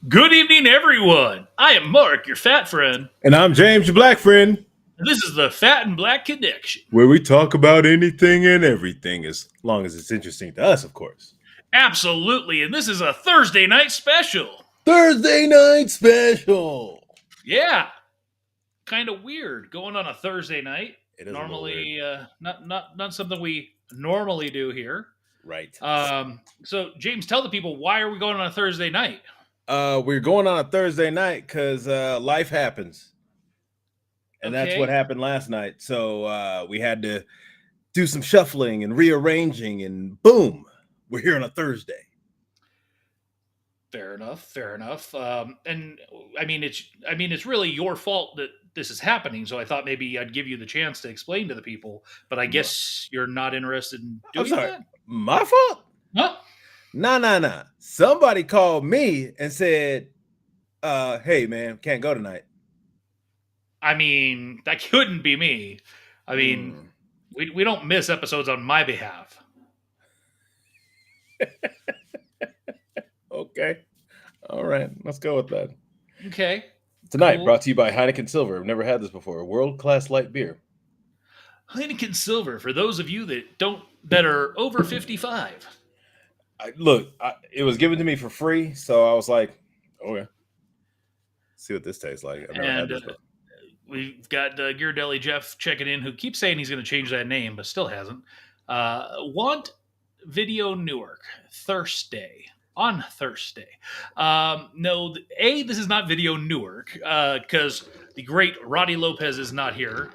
Good evening, everyone. I am Mark, your fat friend. And I'm James, your black friend. And this is the Fat and Black Connection, where we talk about anything and everything, as long as it's interesting to us, of course. Absolutely. And this is a Thursday night special. Thursday night special. Yeah. Kind of weird going on a Thursday night. It is normally not something we normally do here. Right. So James, tell the people, why are we going on a Thursday night? We're going on a Thursday night because life happens. And that's what happened last night. So we had to do some shuffling and rearranging, and boom, we're here on a Thursday. Fair enough. And I mean, it's really your fault that this is happening. So I thought maybe I'd give you the chance to explain to the people. But I guess you're not interested in doing that. My fault? Huh? Nah. Somebody called me and said, "Hey, man, can't go tonight." I mean, that couldn't be me. I mean, we don't miss episodes on my behalf. Okay. All right. Let's go with that. Okay. Tonight, cool. Brought to you by Heineken Silver. I've never had this before. A world-class light beer. Heineken Silver, for those of you that are over 55. It was given to me for free, so I was like, okay. See what this tastes like. I've never had this before. We've got Ghirardelli Jeff checking in, who keeps saying he's going to change that name, but still hasn't. Want Video Newark, Thursday. On Thursday. No, this is not Video Newark, because the great Roddy Lopez is not here.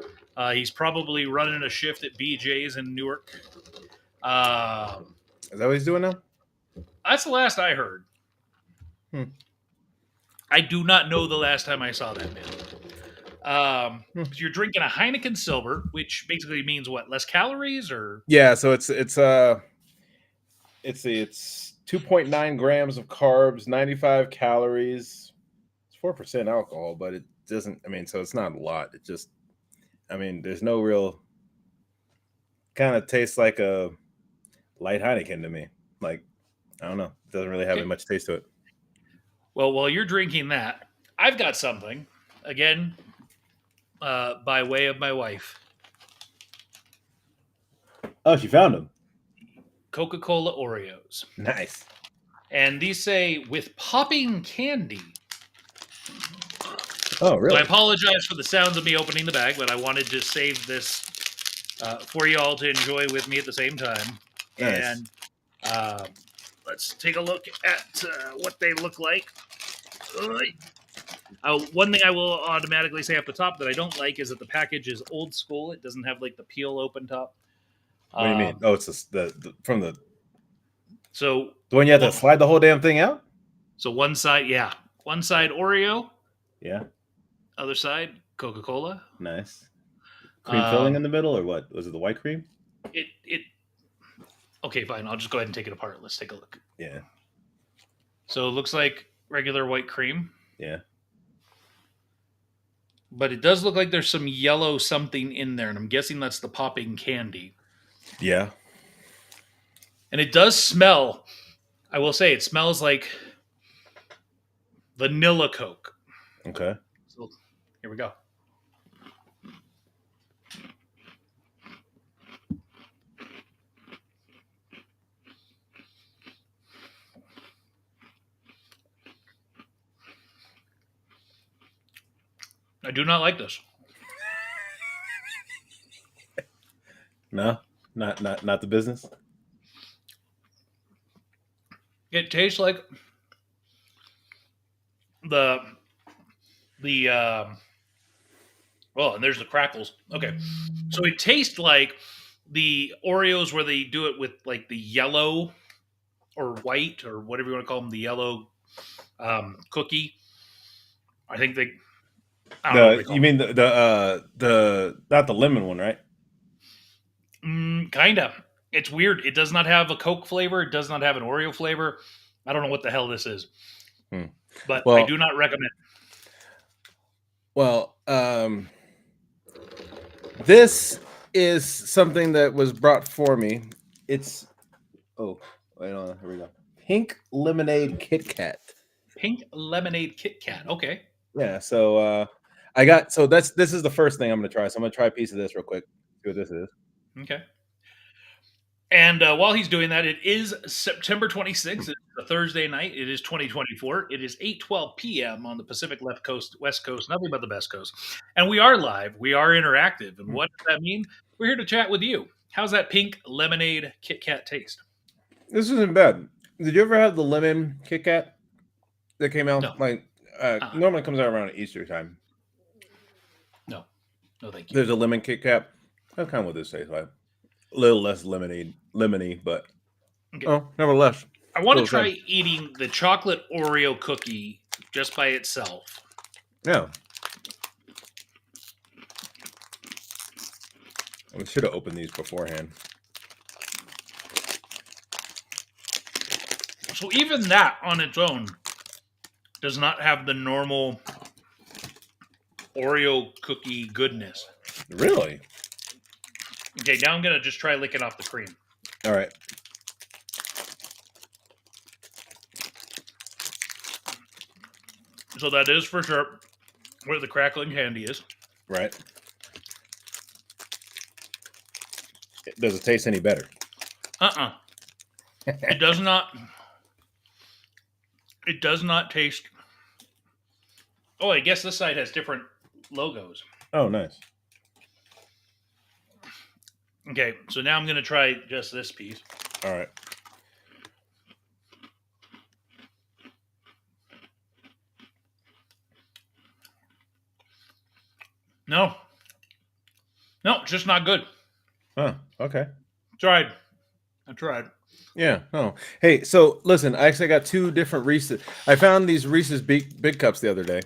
He's probably running a shift at BJ's in Newark. Is that what he's doing now? That's the last I heard. I do not know the last time I saw that man. You're drinking a Heineken Silver, which basically means what? Less calories, or? Yeah, so it's 2.9 grams of carbs, 95 calories. It's 4% alcohol, but it doesn't. I mean, so it's not a lot. It just, there's no real. Kind of tastes like a light Heineken to me. Like, I don't know. It doesn't really have much taste to it. Well, while you're drinking that, I've got something. Again, by way of my wife. Oh, she found them. Coca-Cola Oreos. Nice. And these say, with popping candy. Oh, really? So I apologize for the sounds of me opening the bag, but I wanted to save this for you all to enjoy with me at the same time. Nice. And let's take a look at what they look like. One thing I will automatically say off the top that I don't like is that the package is old school. It doesn't have like the peel open top. What do you mean? Oh, it's the So the one you have to slide the whole damn thing out? So one side Oreo, Yeah, other side Coca-Cola. nice. Cream filling in Um, the middle, or what? Was it the white cream? it okay, fine. I'll just go ahead and take it apart. Let's take a look. Yeah, So it looks like regular white cream, yeah. but it does look like there's some yellow something in there, and I'm guessing that's the popping candy. Yeah. And it does smell. I will say it smells like vanilla Coke. Okay. So here we go. I do not like this. No, not the business. It tastes like the the well, and there's the crackles. Okay, so it tastes like the Oreos where they do it with like the yellow or white or whatever you want to call them, the yellow cookie. I think they. I don't know what The they you call mean the not the lemon one, right? them. Kinda. It's weird. It does not have a Coke flavor. It does not have an Oreo flavor. I don't know what the hell this is, Hmm. but I Well, do not recommend. well, this is something that was brought for me. It's oh, wait on. Here we go. Pink lemonade Kit Kat. Pink lemonade Kit Kat. Okay. Yeah. So I got so this is the first thing I'm gonna try. So I'm gonna try a piece of this real quick. See what this is. Okay. And while he's doing that, it is September 26th. It's a Thursday night. It is 2024. It is 8:12 p.m. on the Pacific left coast, west coast, nothing but the best coast. And we are live. We are interactive. And what does that mean? We're here to chat with you. How's that pink lemonade Kit Kat taste? This isn't bad. Did you ever have the lemon Kit Kat that came out No. like Uh, normally comes out around Easter time? no. No, thank you. There's a lemon Kit Kat. That's kind of what this tastes like. A little less lemony, but Okay. oh, nevertheless. I want to Still the try eating the chocolate Oreo cookie just by itself. Yeah. We should have opened these beforehand. So even that on its own does not have the normal Oreo cookie goodness. Really? Okay, now I'm gonna just try licking off the cream. All right. So that is for sure where the crackling candy is. Right. Does it taste any better? It does not. It does not taste. Oh, I guess this side has different logos. Oh, nice. Okay, so now I'm gonna try just this piece. All right. No, it's just not good. Huh. Okay. Tried. I tried. Yeah. Oh. Hey, so listen, I actually got two different Reese's. I found these Reese's big cups the other day.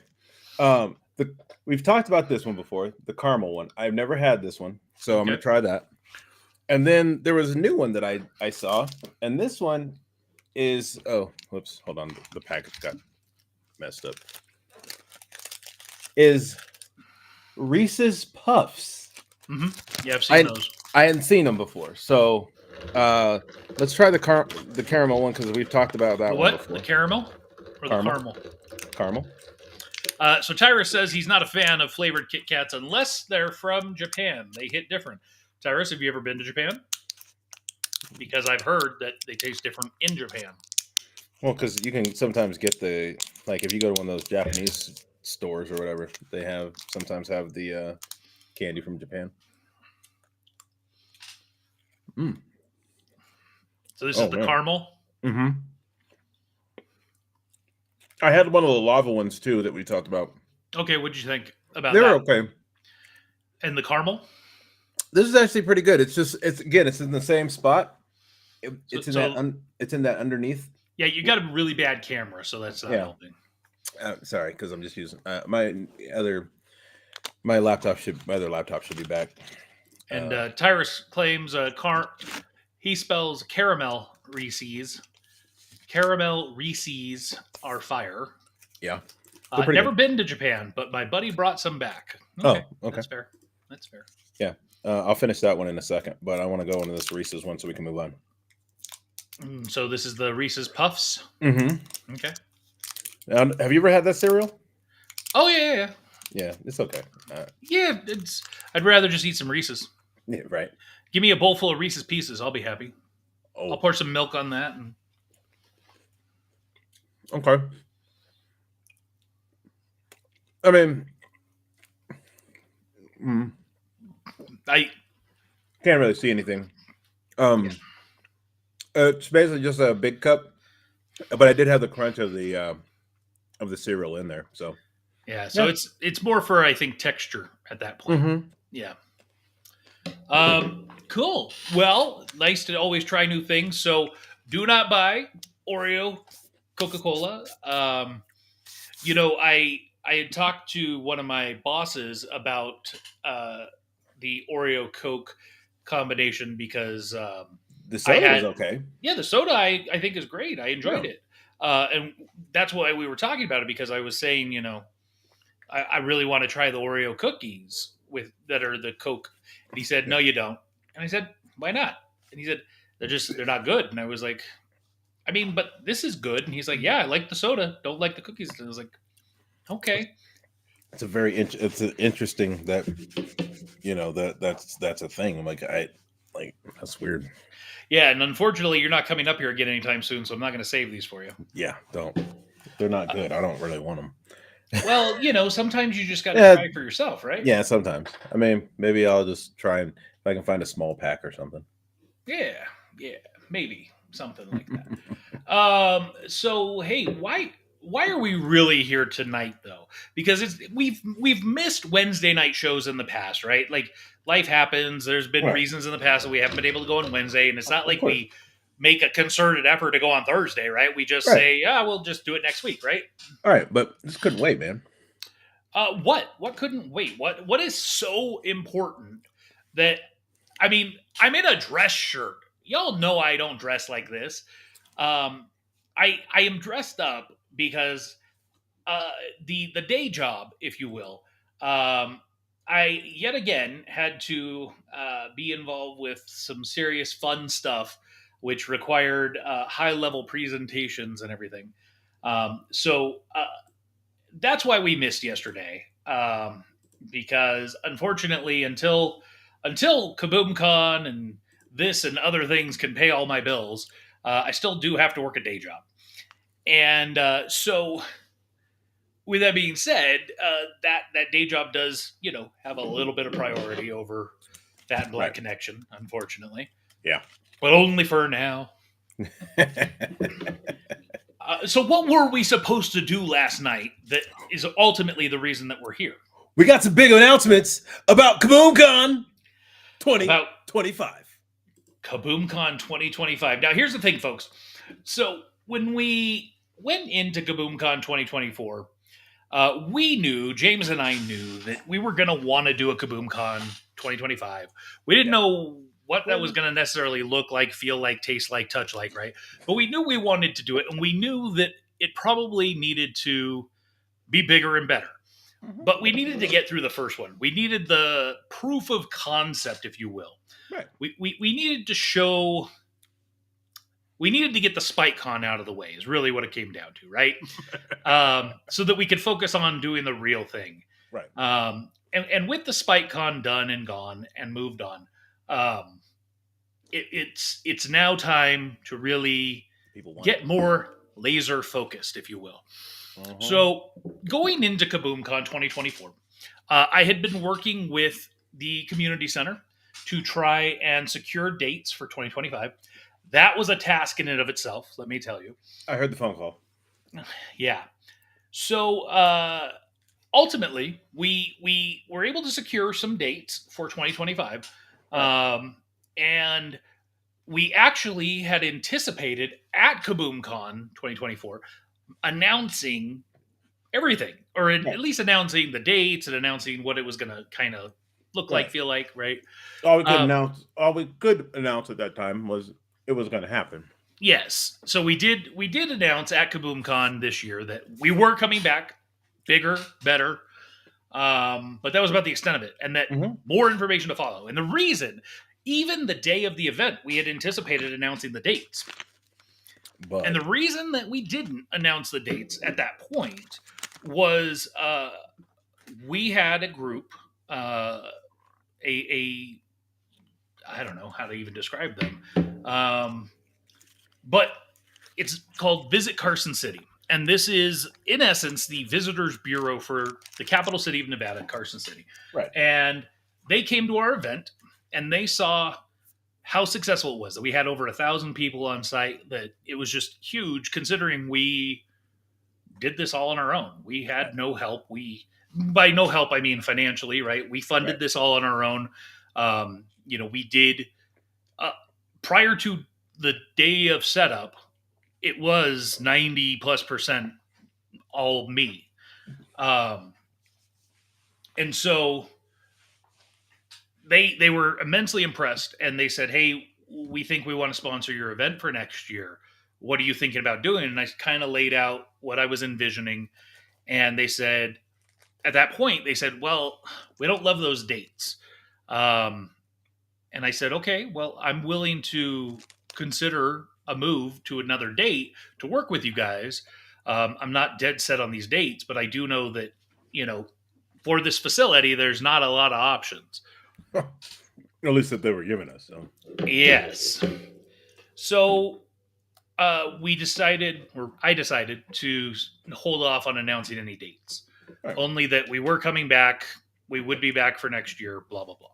We've talked about this one before, the caramel one. I've never had this one, so I'm Okay. gonna try that. And then there was a new one that I saw, and this one is whoops, hold on, the package got messed up. Is Reese's Puffs. Mm-hmm. Yeah, I've seen those. I hadn't seen them before, so let's try the caramel one because we've talked about that one before. The caramel or the caramel? Caramel. So Tyrus says he's not a fan of flavored Kit Kats unless they're from Japan. They hit different. Tyrus, have you ever been to Japan? Because I've heard that they taste different in Japan. Well, because you can sometimes get if you go to one of those Japanese stores or whatever, they sometimes have the candy from Japan. So this is the caramel? Mm-hmm. I had one of the lava ones too that we talked about. Okay, what'd you think about that? They were okay. And the caramel? This is actually pretty good. It's in the same spot. It's in that underneath Yeah, you got a really bad camera, so that's not Yeah. helping. Sorry, because I'm just using other my laptop should my other laptop should be back. And Uh, Tyrus claims he spells caramel Reese's. Caramel Reese's are fire. yeah, they're pretty Never good. been to Japan, but my buddy brought some back. Okay, Oh, okay. that's fair. That's fair. Yeah. I'll finish that one in a second, but I want to go into this Reese's one so we can move on. So this is the Reese's Puffs. Mm-hmm. Okay. Have you ever had that cereal? Oh yeah. Yeah, it's okay. Yeah, it's. I'd rather just eat some Reese's. Yeah, right. Give me a bowl full of Reese's Pieces. I'll be happy. I'll Oh, pour some milk on that, and okay. I mean, I. can't really see anything. Yeah. It's basically just a big cup, but I did have the crunch of the cereal in there. So Yeah. So yeah. it's more for I think texture at that point. Mm-hmm. Yeah. Cool. Well, nice to always try new things. So do not buy Oreo Coca-Cola. I had talked to one of my bosses about the Oreo Coke combination because The I soda was had okay. the soda I think is great. I enjoyed Yeah. it, and that's why we were talking about it because I was saying I really want to try the Oreo cookies with that are the Coke. And he said, no, you don't. And I said, why not? And he said, they're not good. And I was like, I mean, but this is good. And he's like, yeah, I like the soda, don't like the cookies. And I was like, okay. It's it's interesting that that's a thing. I'm like that's weird. Yeah, and unfortunately, you're not coming up here again anytime soon, so I'm not going to save these for you. Yeah, don't. They're not good. I don't really want them. Well, sometimes you just got to Yeah, try for yourself, right? yeah. Sometimes. I mean, maybe I'll just try and if I can find a small pack or something. Yeah, yeah, maybe something like that. So hey, why are we really here tonight though? Because we've missed Wednesday night shows in the past, right? Like life happens. There's been Right. reasons in the past that we haven't been able to go on Wednesday, and it's not Of like course. we make a concerted effort to go on Thursday, right? We just Right. say, yeah, we'll just do it next week, right? All right, but this couldn't wait, man. What couldn't wait? What is so important that I mean, I'm in a dress shirt. Y'all know I don't dress like this. I am dressed up because uh, the day job, if you will. I yet again had to be involved with some serious fun stuff, which required high level presentations and everything. So that's why we missed yesterday. Because unfortunately, until Kaboom-Con and this and other things can pay all my bills, I still do have to work a day job. And so, with that being said, that day job does have a little bit of priority over Fat and Black Right. Connection, unfortunately. Yeah. But only for now. So what were we supposed to do last night that is ultimately the reason that we're here? We got some big announcements about Kaboom-Con About 2025. Kaboom-Con 2025. Now, here's the thing, folks. So when we went into Kaboom-Con 2024, James and I knew that we were going to want to do a Kaboom-Con 2025. We didn't know what that was going to necessarily look like, feel like, taste like, touch like, right? But we knew we wanted to do it, and we knew that it probably needed to be bigger and better. But we needed to get through the first one. We needed the proof of concept, if you will. Right. We needed to show. We needed to get the SpikeCon out of the way. Is really what it came down to, right? So that we could focus on doing the real thing. Right. And with the SpikeCon done and gone and moved on, it's now time to really get more laser focused, if you will. So going into Kaboom-Con 2024, I had been working with the community center to try and secure dates for 2025. That was a task in and of itself, let me tell you. I heard the phone call. Yeah. So ultimately, we were able to secure some dates for 2025. And we actually had anticipated at Kaboom-Con 2024 announcing everything, or at Right. least announcing the dates and announcing what it was going to kind of look like, Right. feel like, right? All Um, we could announce at that time was it was going to happen. yes, so we did announce at Kaboom-Con this year that we were coming back, bigger, better. But that was about the extent of it, and that Hmm. more information to follow. And the reason, even the day of the event, we had anticipated announcing the dates. And But the reason that we didn't announce the dates at that point was we had a group, a I don't know how to even describe them, but it's called Visit Carson City. And this is, in essence, the visitors bureau for the capital city of Nevada, Carson City. right. And they came to our event and they saw how successful it was. That we had over 1,000 people on site. That it was just huge, considering we did this all on our own. We Right. had no help. By no help, I mean financially, right? We funded Right. this all on our own. We did uh, prior to the day of setup. It was 90+% all me. Um, and so they were immensely impressed, and they said, "Hey, we think we want to sponsor your event for next year. What are you thinking about doing?" And I kind of laid out what I was envisioning, and they said, at that point, they said, "Well, we don't love those dates." Um, and I said, "Okay, well, I'm willing to consider a move to another date to work with you guys. I'm not dead set on these dates, but I do know that, you know, for this facility, there's not a lot of options." At least that they were giving us. So Yes. So we decided, or I decided, to hold off on announcing any dates. right. Only that we were coming back. We would be back for next year. Blah blah blah.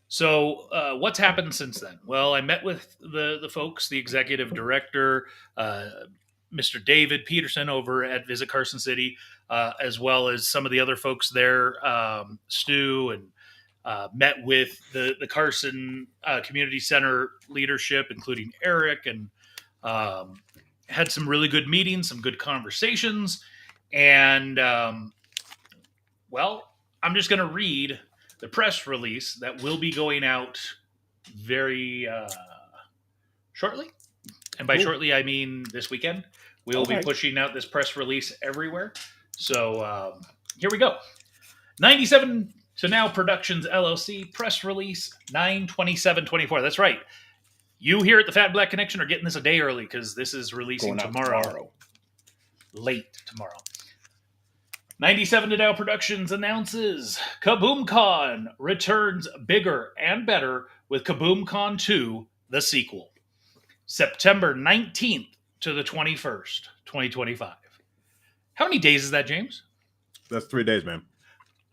So what's happened since then? Well, I met with the folks, the executive director, uh, Mr. David Peterson over at Visit Carson City, as well as some of the other folks there, Stu, and met with the Carson Community Center leadership, including Eric, and um, had some really good meetings, some good conversations, and well, I'm just going to read the press release that will be going out very shortly. And by Cool. shortly, I mean this weekend. We will be Okay. pushing out this press release everywhere. So here we go. 97 to Now Productions LLC press release 9/27/24. That's right. You here at the Fat Black Connection are getting this a day early because this is releasing Going out tomorrow. tomorrow. Late tomorrow. 97 to Now Productions announces Kaboom-Con returns bigger and better with Kaboom-Con 2, the sequel. September 19th to the 21st, 2025. How many days is that, James? That's 3 days, man.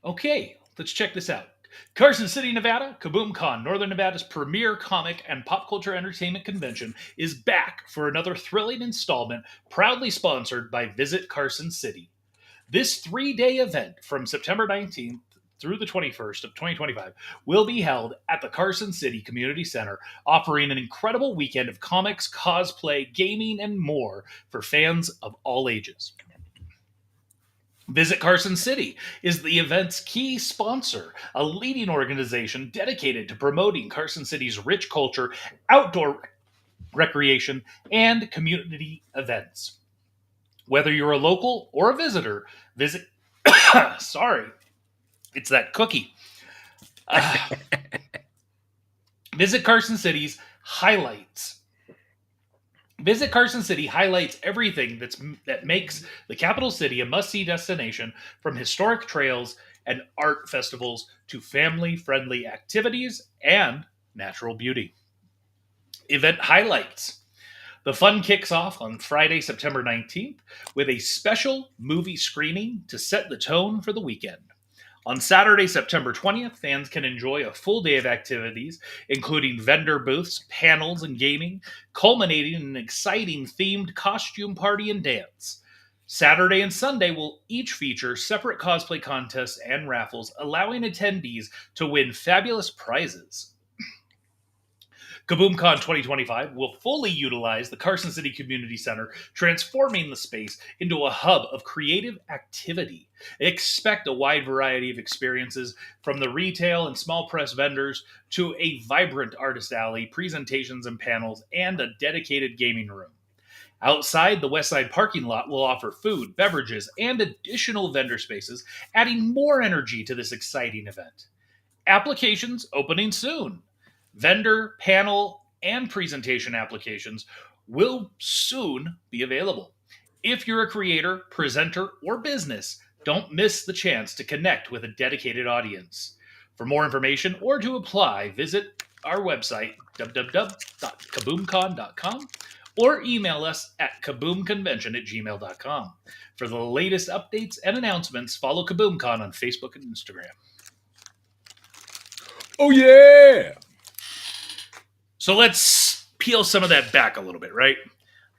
Okay, let's check this out. Carson City, Nevada, Kaboom-Con, Northern Nevada's premier comic and pop culture entertainment convention, is back for another thrilling installment, proudly sponsored by Visit Carson City. This 3-day event from September 19th through the 21st of 2025 will be held at the Carson City Community Center, offering an incredible weekend of comics, cosplay, gaming, and more for fans of all ages. Visit Carson City is the event's key sponsor, a leading organization dedicated to promoting Carson City's rich culture, outdoor recreation, and community events. Whether you're a local or a visitor, visit. Sorry, it's that cookie. Uh, visit Carson City's highlights. Visit Carson City highlights everything that makes the capital city a must-see destination, from historic trails and art festivals to family-friendly activities and natural beauty. Event highlights. The fun kicks off on Friday, September 19th, with a special movie screening to set the tone for the weekend. On Saturday, September 20th, fans can enjoy a full day of activities, including vendor booths, panels, and gaming, culminating in an exciting themed costume party and dance. Saturday and Sunday will each feature separate cosplay contests and raffles, allowing attendees to win fabulous prizes. Kaboom-Con 2025 will fully utilize the Carson City Community Center, transforming the space into a hub of creative activity. Expect a wide variety of experiences from the retail and small press vendors to a vibrant artist alley, presentations and panels, and a dedicated gaming room. Outside, the Westside parking lot will offer food, beverages, and additional vendor spaces, adding more energy to this exciting event. Applications opening soon. Vendor, panel, and presentation applications will soon be available. If you're a creator, presenter, or business, don't miss the chance to connect with a dedicated audience. For more information or to apply, visit our website, www.kaboomcon.com, or email us at kaboomconvention@gmail.com. For the latest updates and announcements, follow KaboomCon on Facebook and Instagram. Oh yeah. So let's peel some of that back a little bit, right?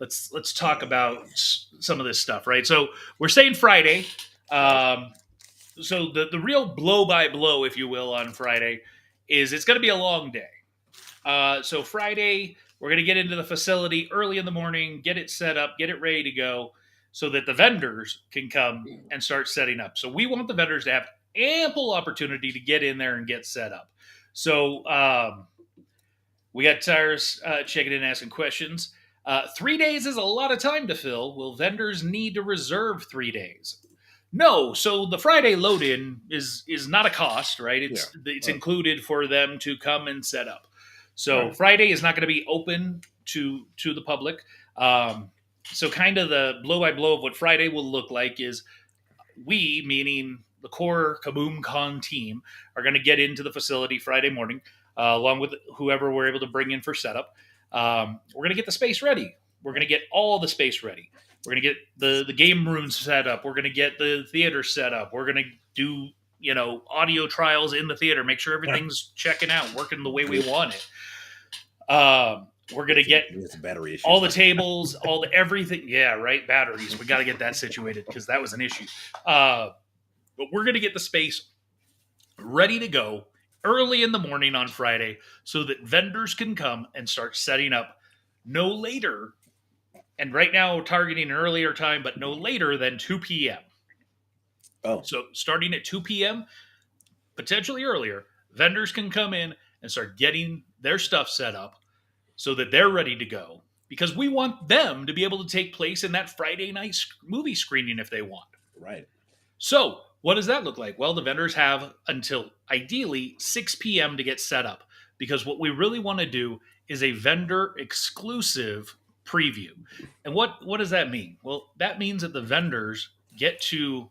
Let's talk about some of this stuff, right? So we're saying Friday. So the real blow by blow, if you will, on Friday is it's going to be a long day. So Friday, we're going to get into the facility early in the morning, get it set up, get it ready to go, so that the vendors can come and start setting up. So we want the vendors to have ample opportunity to get in there and get set up. So we got Tyrus checking in, asking questions. 3 days is a lot of time to fill. Will vendors need to reserve 3 days? No. So the Friday load-in is not a cost, right? It's included for them to come and set up. So Friday is not going to be open to the public. So kind of the blow by blow of what Friday will look like is we, meaning the core Kaboom-Con team, are going to get into the facility Friday morning, along with whoever we're able to bring in for setup. We're going to get the space ready. We're going to get all the space ready. We're going to get the game rooms set up. We're going to get the theater set up. We're going to do audio trials in the theater, make sure everything's checking out, working the way we want it. We're going to get battery issues, all the tables, all the everything. Yeah, right. Batteries. We got to get that situated because that was an issue. But we're going to get the space ready to go early in the morning on Friday so that vendors can come and start setting up no later. And right now we're targeting an earlier time, but no later than 2 p.m. Oh. So starting at 2 p.m., potentially earlier, vendors can come in and start getting their stuff set up so that they're ready to go, because we want them to be able to take place in that Friday night movie screening if they want. Right. So what does that look like? Well, the vendors have until ideally 6 p.m. to get set up, because what we really want to do is a vendor exclusive preview. And what does that mean? Well, that means that the vendors get to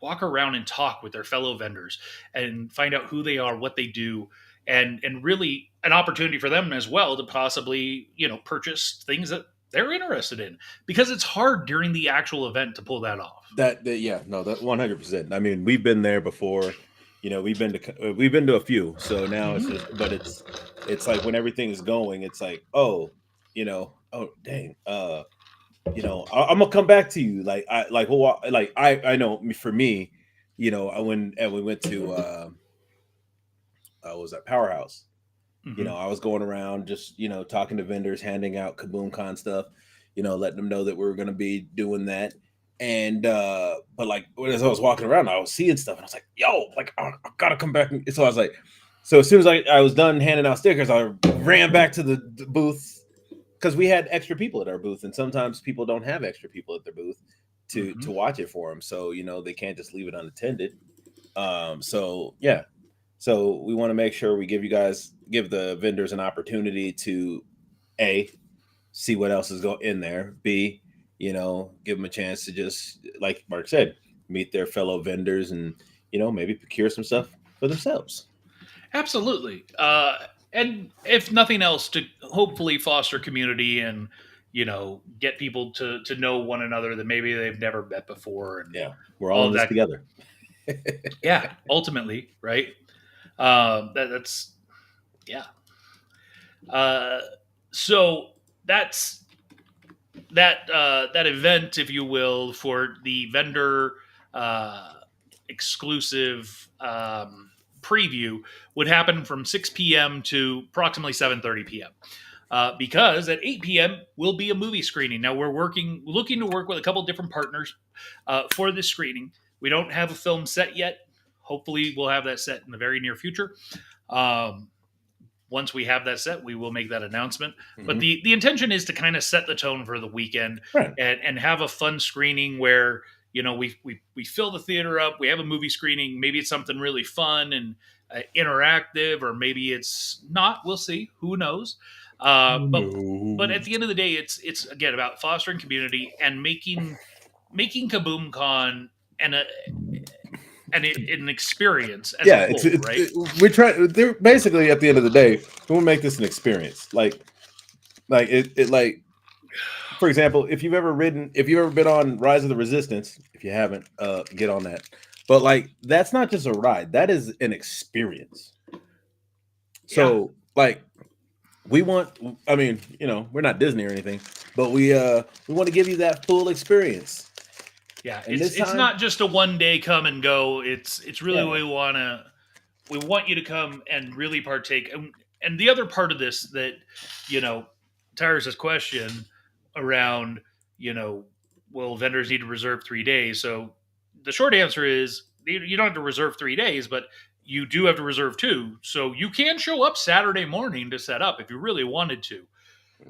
walk around and talk with their fellow vendors and find out who they are, what they do, and really an opportunity for them as well to possibly, purchase things that they're interested in, because it's hard during the actual event to pull that off. That 100%. I mean, we've been there before. We've been to a few. So now it's just, but it's like when everything's going, it's like, oh dang, I'm gonna come back to you. I know for me, when we went to what was that, Powerhouse? I was going around just talking to vendors, handing out Kaboom-Con stuff, letting them know that we were going to be doing that. And but like as I was walking around, I was seeing stuff, and I was like, yo, like I gotta come back. So I was like, so as soon as I was done handing out stickers, I ran back to the booth, because we had extra people at our booth, and sometimes people don't have extra people at their booth to watch it for them. So they can't just leave it unattended. So we want to make sure we give the vendors an opportunity to A, see what else is going in there. B, give them a chance to just, like Mark said, meet their fellow vendors and, maybe procure some stuff for themselves. Absolutely. And if nothing else, to hopefully foster community and, get people to know one another that maybe they've never met before. And we're all in this together. Yeah, ultimately, right? That's. So that's that event, if you will, for the vendor exclusive preview would happen from 6 p.m. to approximately 7:30 p.m. Because at 8 p.m. will be a movie screening. Now we're looking to work with a couple different partners for this screening. We don't have a film set yet. Hopefully, we'll have that set in the very near future. Um, Once we have that set, we will make that announcement. But the intention is to kind of set the tone for the weekend Right. and have a fun screening where we fill the theater up. We have a movie screening. Maybe it's something really fun and interactive, or maybe it's not. We'll see. Who knows? But at the end of the day, it's again about fostering community and making Kaboom-Con an experience as a whole, right? We try. They're basically at the end of the day, we want to make this an experience. Like for example, if you've ever been on Rise of the Resistance, if you haven't, get on that. But like, that's not just a ride; that is an experience. So like, we want. I mean, we're not Disney or anything, but we want to give you that full experience. Yeah, it's not just a one day come and go. It's really we want you to come and really partake. And the other part of this that Tyrus's question around will vendors need to reserve 3 days? So the short answer is you don't have to reserve 3 days, but you do have to reserve 2. So you can show up Saturday morning to set up if you really wanted to.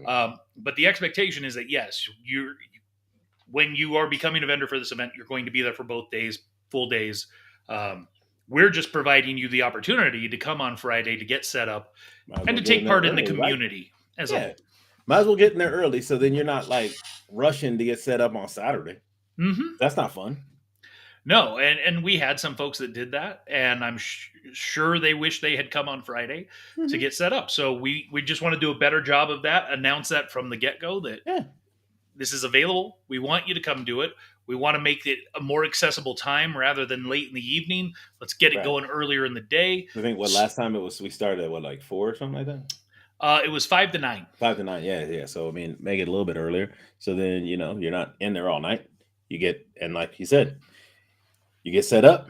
But the expectation is that yes, when you are becoming a vendor for this event, you're going to be there for both days, full days. We're just providing you the opportunity to come on Friday to get set up and to take part in the community as a whole. Might as well get in there early, so then you're not like rushing to get set up on Saturday. Mm-hmm. That's not fun. No, and we had some folks that did that, and I'm sure they wish they had come on Friday to get set up. So we just want to do a better job of that, announce that from the get-go that this is available. We want you to come do it. We want to make it a more accessible time rather than late in the evening. Let's get it going earlier in the day. I think last time we started at like 4 or something like that? It was 5 to 9. 5 to 9, yeah. So I mean, make it a little bit earlier. So then you're not in there all night. You get, and like you said, you get set up,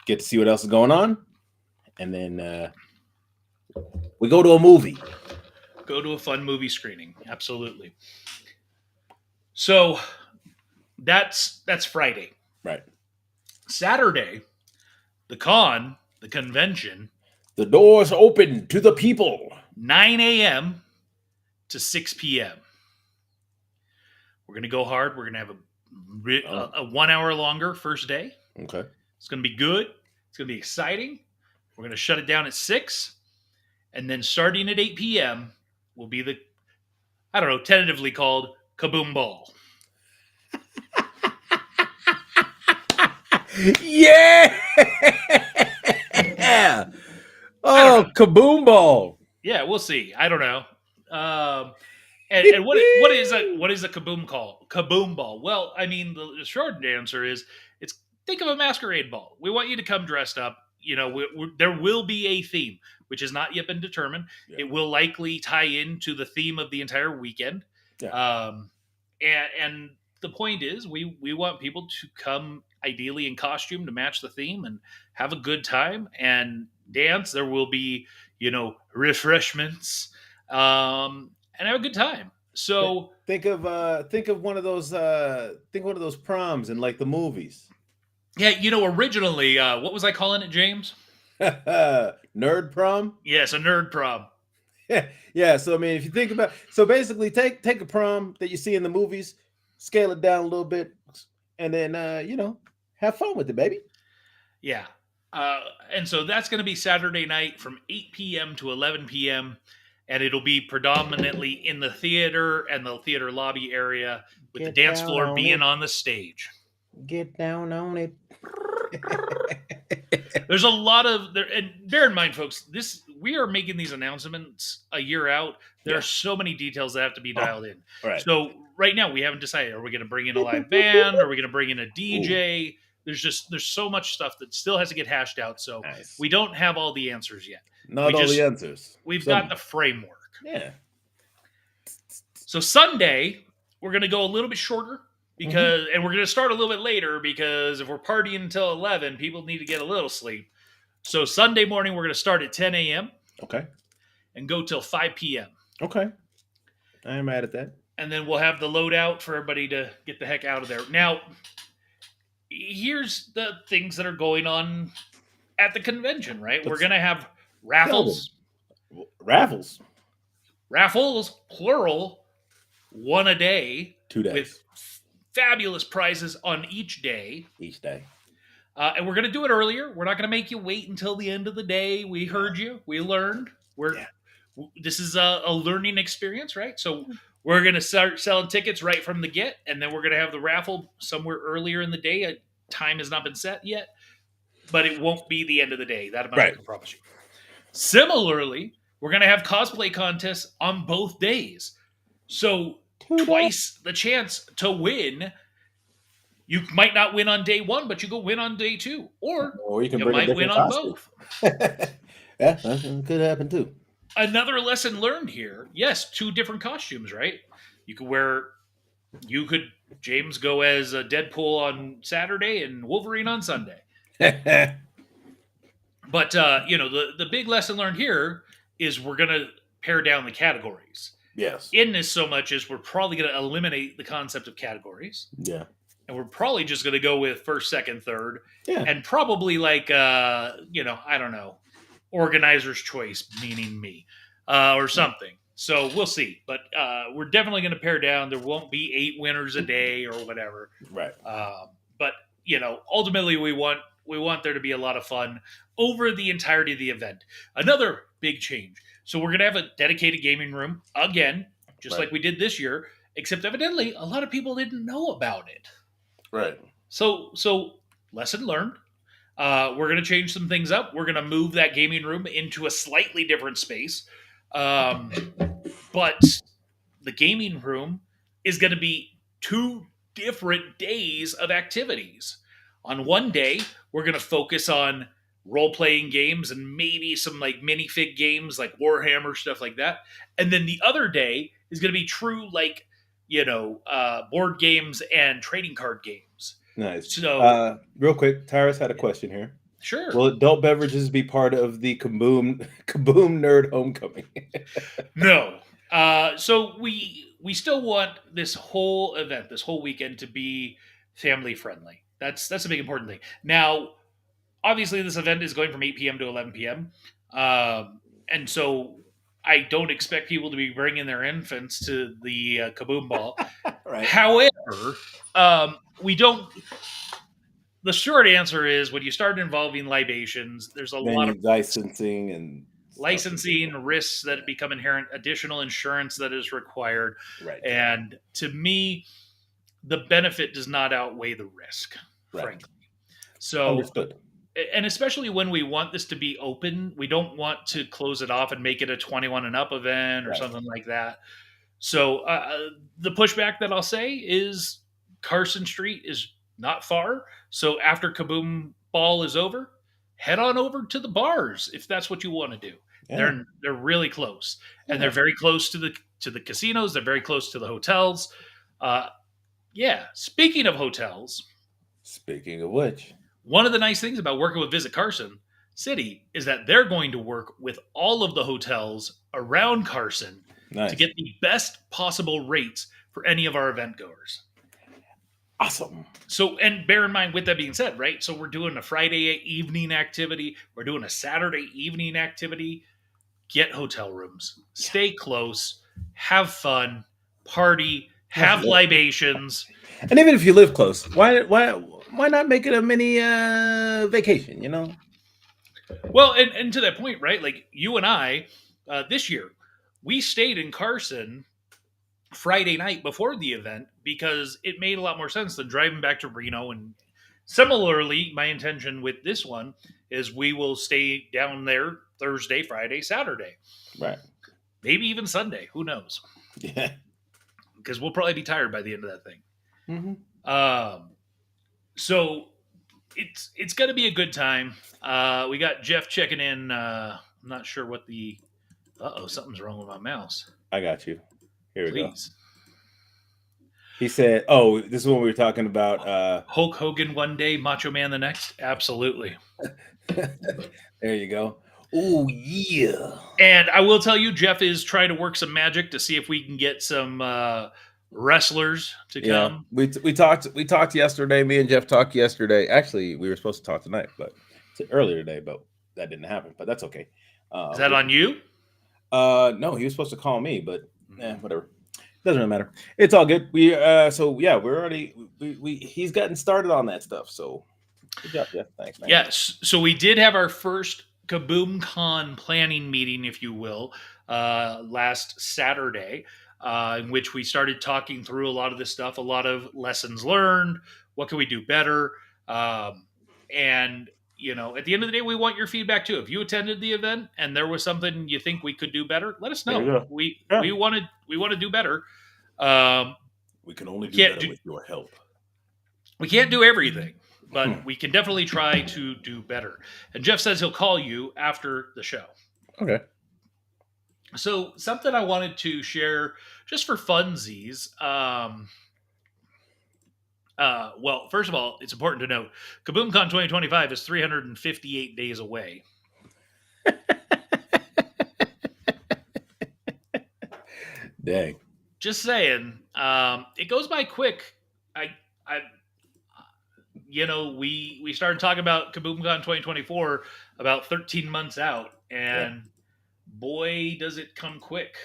get to see what else is going on, and then we go to a movie. Go to a fun movie screening. Absolutely. So that's Friday. Right. Saturday, the convention. The doors open to the people. 9 a.m. to 6 p.m. We're going to go hard. We're going to have a 1 hour longer first day. Okay. It's going to be good. It's going to be exciting. We're going to shut it down at 6. And then starting at 8 p.m. will be the, tentatively called Kaboom Ball. Yeah. Oh, Kaboom Ball. Yeah, we'll see. I don't know. And what is a Kaboom call? Kaboom Ball. Well, I mean, the short answer is think of a masquerade ball. We want you to come dressed up. There will be a theme, which has not yet been determined. Yeah. It will likely tie into the theme of the entire weekend. Yeah. And the point is, we want people to come ideally in costume to match the theme and have a good time and dance. There will be, refreshments, and have a good time. So think of one of those proms in like the movies. Yeah, originally, what was I calling it, James? Nerd prom? Yes, a nerd prom. Yeah. So I mean, if you think about, so basically, take a prom that you see in the movies, scale it down a little bit, and then have fun with it, baby. Yeah, and so that's going to be Saturday night from 8 p.m. to 11 p.m. And it'll be predominantly in the theater and the theater lobby area, with the dance floor being on the stage. Get down on it. There's a lot of there, and bear in mind, folks, we are making these announcements a year out. There are so many details that have to be dialed in. Right. So right now we haven't decided: are we going to bring in a live band? Are we going to bring in a DJ? Ooh. There's so much stuff that still has to get hashed out. So we don't have all the answers yet. Not all the answers. We've got the framework. Yeah. So Sunday we're going to go a little bit shorter. And we're going to start a little bit later because if we're partying until 11, people need to get a little sleep. So Sunday morning, we're going to start at 10 a.m. Okay. and go till 5 p.m. Okay. I am mad at that. And then we'll have the loadout for everybody to get the heck out of there. Now, here's the things that are going on at the convention, right? We're Let's going to have tell them. raffles, Raffles. plural, one a day 2 days. with fabulous prizes on each day. Each day. And we're going to do it earlier. We're not going to make you wait until the end of the day. We heard you. We learned. This is a learning experience, right? So we're going to start selling tickets right from the get, and then we're going to have the raffle somewhere earlier in the day. Time has not been set yet, but it won't be the end of the day. That I can promise you. Similarly, we're going to have cosplay contests on both days. So twice the chance to win. You might not win on day one, but you go win on day two. Or you can might win on both. Yeah, that could happen too. Another lesson learned here. Yes, 2 different costumes, right? You could James go as a Deadpool on Saturday and Wolverine on Sunday. But the big lesson learned here is we're going to pare down the categories. Yes. In this so much is we're probably going to eliminate the concept of categories. Yeah. And we're probably just going to go with first, second, third. Yeah. And probably like, I don't know, organizer's choice, meaning me, or something. So we'll see. But we're definitely going to pare down. There won't be 8 winners a day or whatever. Right. But, ultimately we want there to be a lot of fun over the entirety of the event. Another big change. So we're going to have a dedicated gaming room again, just like we did this year, except evidently a lot of people didn't know about it. Right. So lesson learned. We're going to change some things up. We're going to move that gaming room into a slightly different space. But the gaming room is going to be 2 different days of activities. On one day, we're going to focus on role-playing games and maybe some like minifig games like Warhammer, stuff like that. And then the other day is going to be true like, board games and trading card games. Nice. So, real quick, Tyrus had a question here. Sure. Will adult beverages be part of the Kaboom Nerd Homecoming? No. So we still want this whole event, this whole weekend, to be family friendly. That's a big important thing. Now, obviously, this event is going from 8 p.m. to 11 p.m. And so I don't expect people to be bringing their infants to the Kaboom Ball. Right. However, we don't. The short answer is when you start involving libations, there's a lot of licensing risks that become inherent, additional insurance that is required. Right. And to me, the benefit does not outweigh the risk, frankly. So, understood. And especially when we want this to be open, we don't want to close it off and make it a 21 and up event or something like that. So the pushback that I'll say is Carson Street is not far. So after Kaboom Ball is over, head on over to the bars if that's what you want to do. Yeah. They're really close, and they're very close to the casinos. They're very close to the hotels. Speaking of hotels, speaking of which, one of the nice things about working with Visit Carson City is that they're going to work with all of the hotels around Carson to get the best possible rates for any of our event goers. Awesome. So, and bear in mind, with that being said, right? So we're doing a Friday evening activity. We're doing a Saturday evening activity. Get hotel rooms. Stay close. Have fun. Party. Have libations. And even if you live close, why not make it a mini vacation, Well, and to that point, right? Like you and I, this year, we stayed in Carson Friday night before the event because it made a lot more sense than driving back to Reno. And similarly, my intention with this one is we will stay down there Thursday, Friday, Saturday. Right. Maybe even Sunday. Who knows? Yeah. Because we'll probably be tired by the end of that thing. Mm-hmm. So it's going to be a good time. We got Jeff checking in. I'm not sure what the... Uh-oh, something's wrong with my mouse. I got you. Here we go. He said, "Oh, this is what we were talking about." Hulk Hogan one day, Macho Man the next. Absolutely. There you go. Oh yeah. And I will tell you, Jeff is trying to work some magic to see if we can get some wrestlers to Yeah, come. we talked yesterday. Me and Jeff talked yesterday. Actually, we were supposed to talk tonight, but earlier today, but that didn't happen. But that's okay. Is that on you? No, he was supposed to call me, but whatever. Doesn't really matter. It's all good. We're already he's gotten started on that stuff. So good job, Jeff. Thanks, man. Yes. So we did have our first Kaboom-Con planning meeting, if you will, last Saturday, in which we started talking through a lot of this stuff, a lot of lessons learned. What can we do better? And at the end of the day, we want your feedback too. If you attended the event and there was something you think we could do better, let us know. We want to do better. We can only do better with your help. We can't do everything, but we can definitely try to do better. And Jeff says he'll call you after the show. Okay. So something I wanted to share just for funsies. Well, first of all, it's important to note Kaboom-Con 2025 is 358 days away. Dang. Just saying. It goes by quick. We started talking about Kaboom-Con 2024 about 13 months out, and boy, does it come quick.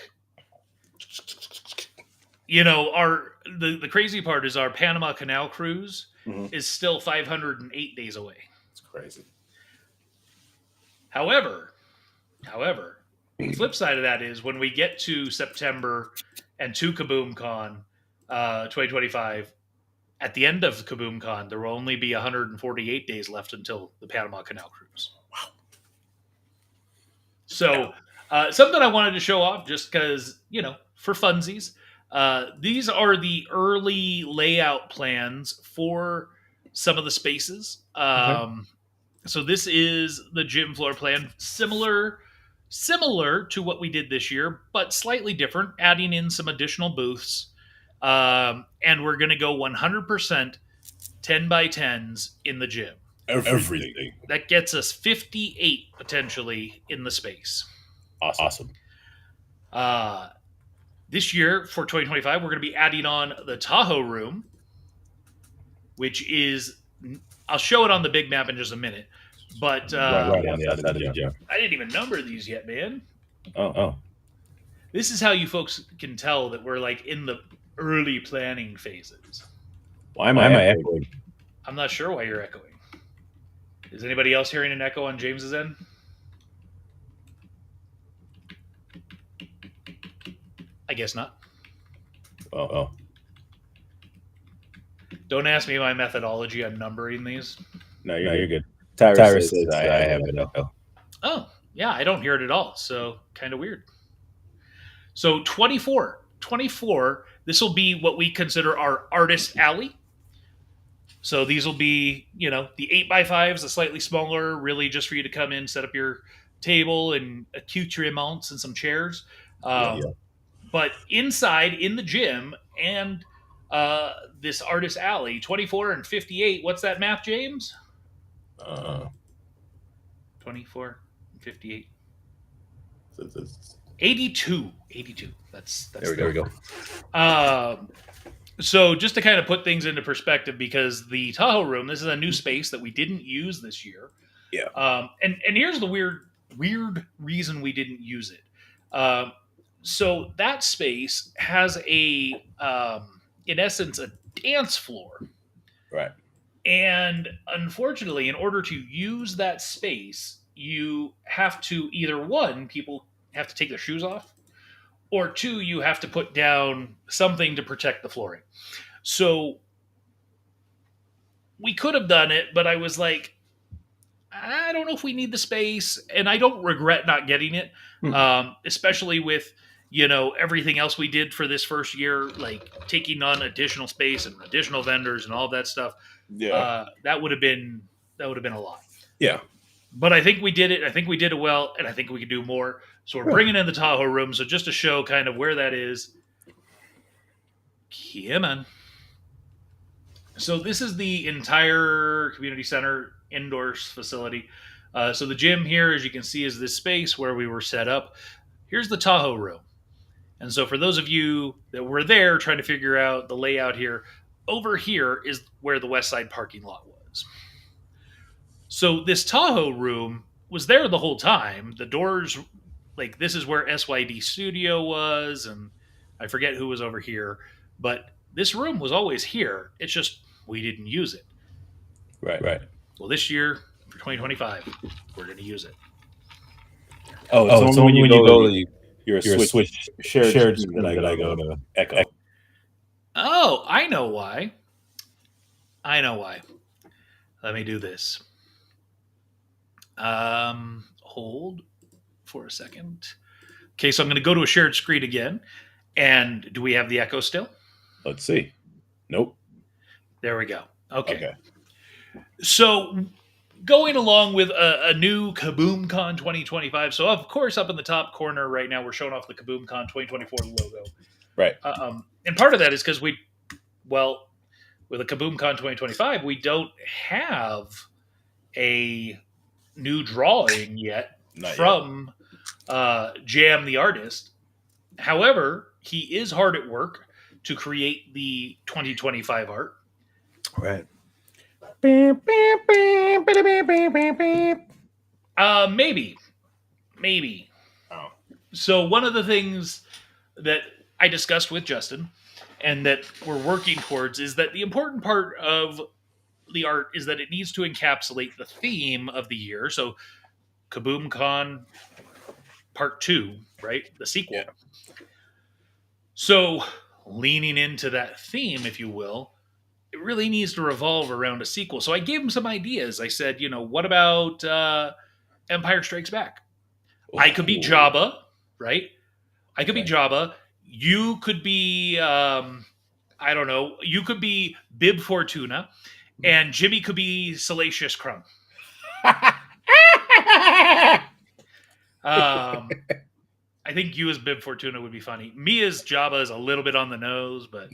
The crazy part is our Panama Canal cruise is still 508 days away. It's crazy. However, the flip side of that is when we get to September and to Kaboom-Con 2025, at the end of Kaboom-Con, there will only be 148 days left until the Panama Canal cruise. Wow. So something I wanted to show off just because, for funsies. These are the early layout plans for some of the spaces. So this is the gym floor plan, similar to what we did this year, but slightly different, adding in some additional booths. And we're going to go 100% 10 by 10s in the gym. Everything. That gets us 58 potentially in the space. Awesome. This year for 2025, we're going to be adding on the Tahoe room, which is, I'll show it on the big map in just a minute. But right on the outside of the gym. I didn't even number these yet, man. Oh. This is how you folks can tell that we're like in the early planning phases. Why am I echoing? I'm not sure why you're echoing. Is anybody else hearing an echo on James's end? I guess not. Oh. Don't ask me my methodology on numbering these. No, you're good. Tyra says I have an echo. Oh, yeah, I don't hear it at all. So kind of weird. So 24, this will be what we consider our artist alley. So these will be, the 8x5s, the slightly smaller, really just for you to come in, set up your table and accoutrements and some chairs. But inside in the gym and this artist alley, 24 and 58, what's that math, James? 24 and 58. 82. That's there we go. So just to kind of put things into perspective, because the Tahoe room, this is a new space that we didn't use this year. Yeah. And here's the weird reason we didn't use it. So that space has in essence, a dance floor. Right. And unfortunately, in order to use that space, you have to people have to take their shoes off, or two, you have to put down something to protect the flooring. So we could have done it, but I was like, I don't know if we need the space, and I don't regret not getting it, especially with everything else we did for this first year, like taking on additional space and additional vendors and all of that stuff. Yeah, that would have been a lot. Yeah, but I think we did it. I think we did it well, and I think we could do more. So we're bringing in the Tahoe room. So just to show kind of where that is. Yeah, man. So this is the entire community center indoors facility. So the gym here, as you can see, is this space where we were set up. Here's the Tahoe room. And so for those of you that were there trying to figure out the layout here, over here is where the West Side parking lot was. So this Tahoe room was there the whole time. The doors, like this is where SYD Studio was, and I forget who was over here, but this room was always here. It's just we didn't use it. Right. Well, this year for 2025, we're going to use it. Oh, it's Oh, it's only when only you when you go go to to your your switch Switch shared shared screen screen that that I I go go to to Echo. Oh, I know why. I know why. Let me do this. Hold for a second. Okay, so I'm going to go to a shared screen again. And do we have the echo still? Let's see. Nope. There we go. Okay. Okay. So going along with a new Kaboom-Con 2025. So of course, up in the top corner right now, we're showing off the Kaboom-Con 2024 logo. Right. And part of that is because well, with a Kaboom-Con 2025, we don't have a new drawing yet Not yet. from Jam the artist. However, he is hard at work to create the 2025 art. Right. Maybe, maybe. Oh. So one of the things that I discussed with Justin and that we're working towards is that the important part of the art is that it needs to encapsulate the theme of the year. So Kaboom Con Part 2, right? The sequel. Yeah. So leaning into that theme, if you will, it really needs to revolve around a sequel. So I gave him some ideas. I said, what about Empire Strikes Back? I could be Jabba, right? I could be Okay. Jabba. You could be, I don't know, you could be Bib Fortuna, and Jimmy could be Salacious Crumb. I think you as Bib Fortuna would be funny. Me as Jabba is a little bit on the nose, but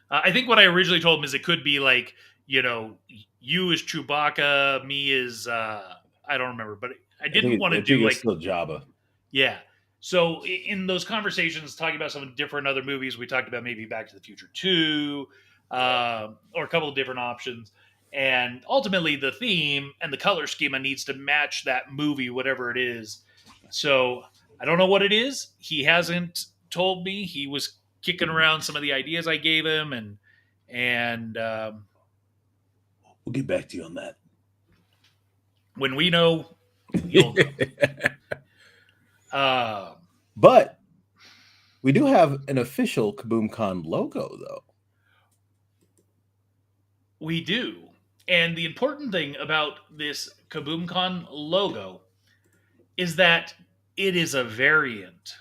I think what I originally told him is it could be like, you as Chewbacca, me as I don't remember, but I didn't want to do like still Jabba. yeah. So in those conversations, talking about some different other movies, we talked about maybe Back to the Future 2, or a couple of different options. And ultimately, the theme and the color schema needs to match that movie, whatever it is. So I don't know what it is. He hasn't told me. He was kicking around some of the ideas I gave him, and We'll get back to you on that. when we know, you'll know. But we do have an official Kaboom-Con logo, though. We do. And the important thing about this Kaboom-Con logo is that it is a variant.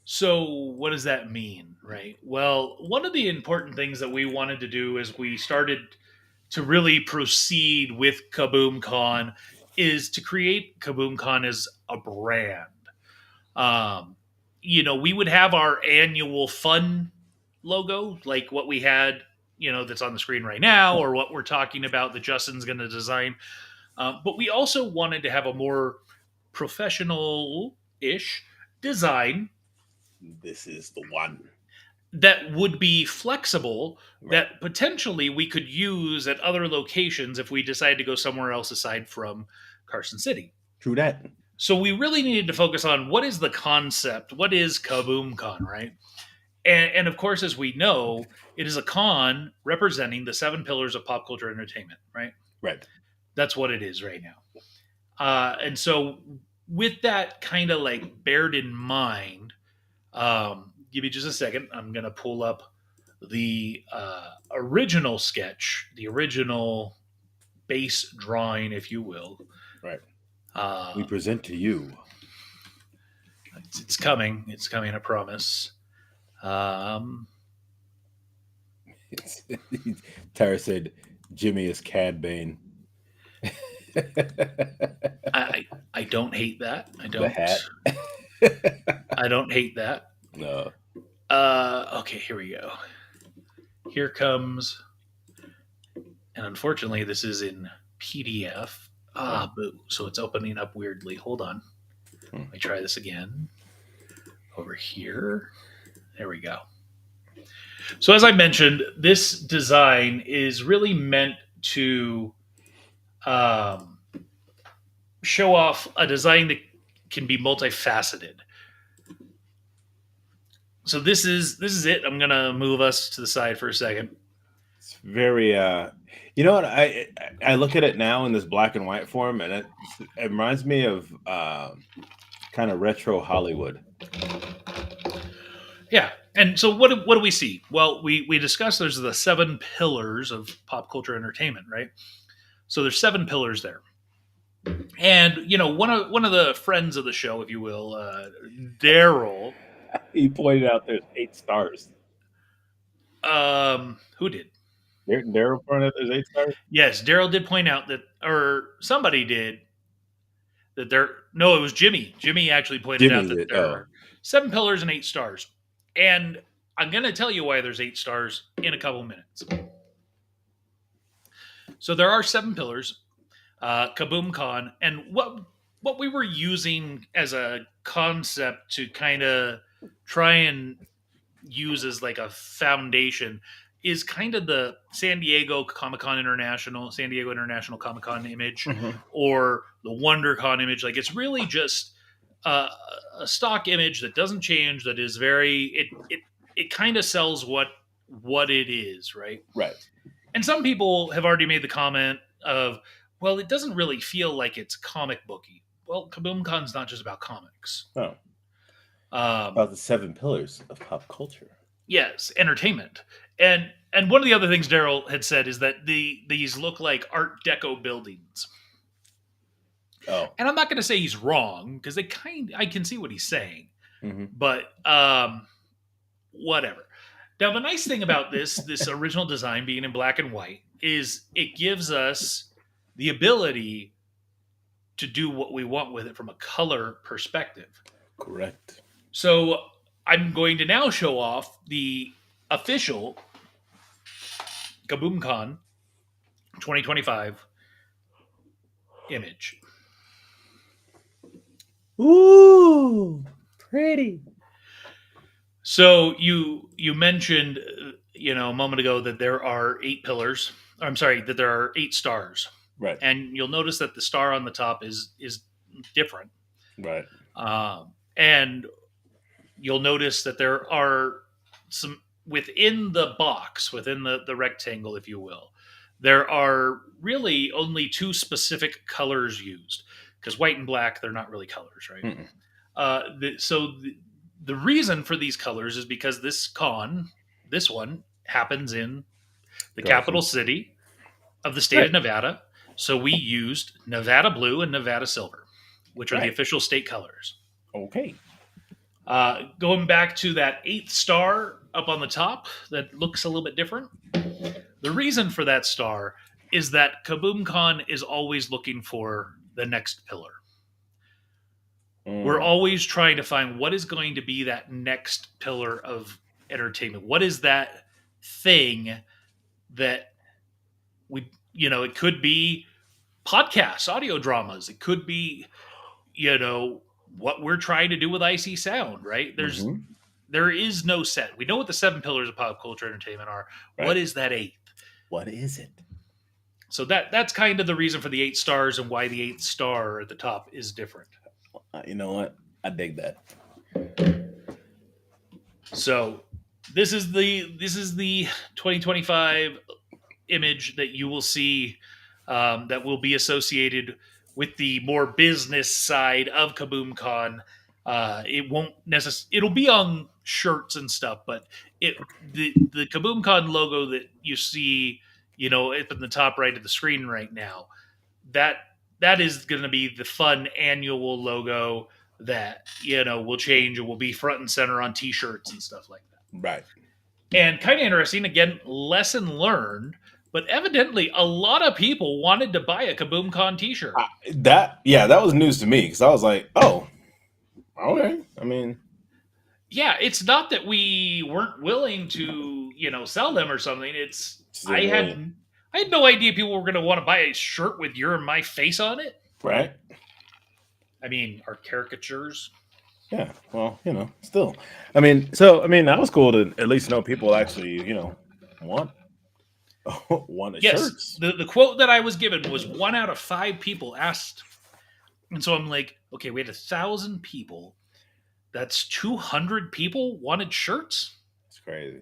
So, what does that mean, right? Well, one of the important things that we wanted to do as we started to really proceed with Kaboom-Con is to create Kaboom-Con as a brand. We would have our annual fun logo, like what we had, that's on the screen right now, or what we're talking about that Justin's going to design. But we also wanted to have a more professional-ish design This is the one. that would be flexible, Right. that potentially we could use at other locations if we decide to go somewhere else aside from Carson City. True that. So we really needed to focus on what is the concept, what is Kaboom-Con, right? And of course, as we know, it is a con representing the 7 pillars of pop culture entertainment, right? Right. That's what it is right now. And so with that kind of like bared in mind, give me just a second. I'm going to pull up the original sketch, the original base drawing, if you will. Right. We present to you. It's coming. It's coming, I promise. Tara said Jimmy is Cad Bane. I don't hate that. I don't. The hat. I don't hate that. No. Okay, here we go. here comes, and unfortunately, this is in PDF. Ah, boo. So it's opening up weirdly. Hold on. Let me try this again. Over here. There we go. So, as I mentioned, this design is really meant to um, show off a design that can be multifaceted. So this is it. I'm gonna move us to the side for a second. It's very you know what, I look at it now in this black and white form, and it reminds me of kind of retro Hollywood. Yeah. And so what do we see? Well, we discussed there's the 7 pillars of pop culture entertainment, right? So there's 7 pillars there. And one of the friends of the show, if you will, Daryl. He pointed out there's 8 stars. Who did? Daryl pointed out there's 8 stars. Yes, Daryl did point out that, or somebody did, that there. No, it was Jimmy. Jimmy actually pointed Jimmy out that did. there Oh, are 7 pillars and 8 stars. And I'm going to tell you why there's 8 stars in a couple minutes. So there are 7 pillars, Kaboom-Con, and what we were using as a concept to kind of try and use as like a foundation is kind of the San Diego International Comic Con image, mhm. or the WonderCon image. Like, it's really just a stock image that doesn't change. That is it kind of sells what it is, right? Right. And some people have already made the comment of, well, it doesn't really feel like it's comic booky. Well, Kaboom-Con's not just about comics. Oh, about the 7 pillars of pop culture. Yes, entertainment. And one of the other things Daryl had said is that these look like Art Deco buildings. Oh, And I'm not going to say he's wrong, because I can see what he's saying, hmm, but whatever. Now, the nice thing about this original design being in black and white is it gives us the ability to do what we want with it from a color perspective. correct. So I'm going to now show off the official Kaboom-Con 2025 image. Ooh, pretty. So you mentioned a moment ago that there are 8 pillars. I'm sorry, that there are 8 stars, Right. and you'll notice that the star on the top is different. Right. And you'll notice that there are some within the box, within the rectangle, if you will. There are really only 2 specific colors used, because white and black, they're not really colors, right? Mm-mm. The reason for these colors is because this one happens in the capital city of the state Right. of Nevada. So we used Nevada blue and Nevada silver, which are the Right. official state colors. Okay. Going back to that 8th star up on the top that looks a little bit different. The reason for that star is that Kaboom-Con is always looking for the next pillar. We're always trying to find what is going to be that next pillar of entertainment. What is that thing that it could be podcasts, audio dramas. It could be, what we're trying to do with IC Sound, right? Mhm. There is no set. We know what the 7 pillars of pop culture entertainment are. Right. What is that 8th? What is it? So that's kind of the reason for the 8 stars and why the 8th star at the top is different. You know what? I dig that. So this is the 2025 image that you will see, that will be associated with the more business side of Kaboom-Con. It won't necessarily. It'll be on shirts and stuff, but the Kaboom-Con logo that you see, up in the top right of the screen right now, that is going to be the fun annual logo that will change and will be front and center on T-shirts and stuff like that. Right. And kind of interesting, again, lesson learned. But evidently, a lot of people wanted to buy a Kaboom-Con T-shirt. That was news to me, because I was like, oh, okay. I mean, Yeah, it's not that we weren't willing to, sell them or something. It's Just I didn't really, had I had no idea people were going to want to buy a shirt with your and my face on it. right? I mean, our caricatures. Yeah. Well, still. I mean, that was cool to at least know people actually, want want the Yes, shirts. the quote that I was given was 1 out of 5 people asked, and so I'm like, okay, we had 1,000 people. That's 200 people wanted shirts. It's crazy.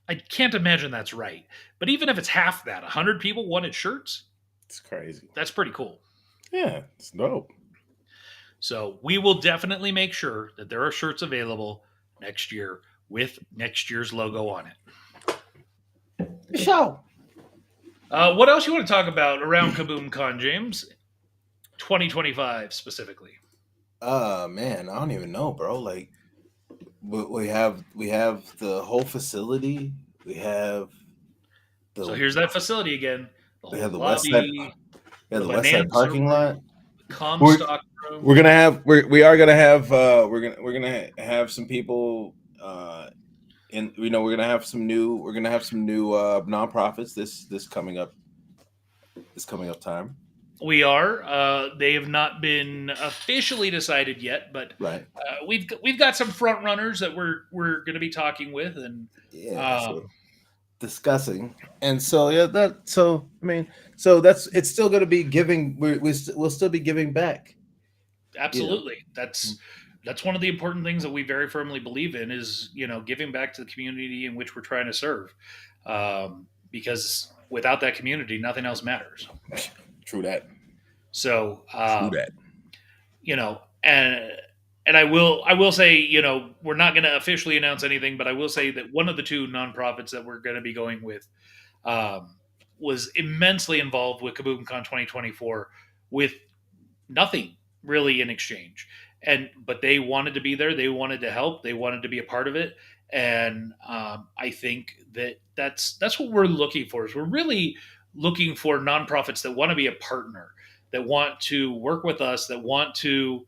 I can't imagine that's right. But even if it's half that, 100 people wanted shirts. It's crazy. That's pretty cool. Yeah, it's dope. So we will definitely make sure that there are shirts available next year with next year's logo on it. Show. What else you want to talk about around Kaboom-Con, James? 2025 specifically. Man, I don't even know, bro. Like we have the whole facility. We have So the here's that facility again. The we whole have the west side. lobby, We have the the west side bonanza parking lot. room, the Comstock We're room. gonna have we are gonna have we're gonna have some people and we're gonna have some new nonprofits this coming up time. We are. They have not been officially decided yet, but Right. we've got some front runners that we're going to be talking with, and Yeah. So um, discussing. And so yeah, so that's it's still going to be giving. We'll still be giving back. You know. absolutely, that's one of the important things that we very firmly believe in is giving back to the community in which we're trying to serve, because without that community, nothing else matters. True that. So True that. and I will say, we're not going to officially announce anything, but I will say that one of the two nonprofits that we're going to be going with um, was immensely involved with Kaboom-Con 2024 with nothing really in exchange. But they wanted to be there, they wanted to help, they wanted to be a part of it, and I think that's what we're looking for. Is we're really looking for nonprofits that want to be a partner, that want to work with us, that want to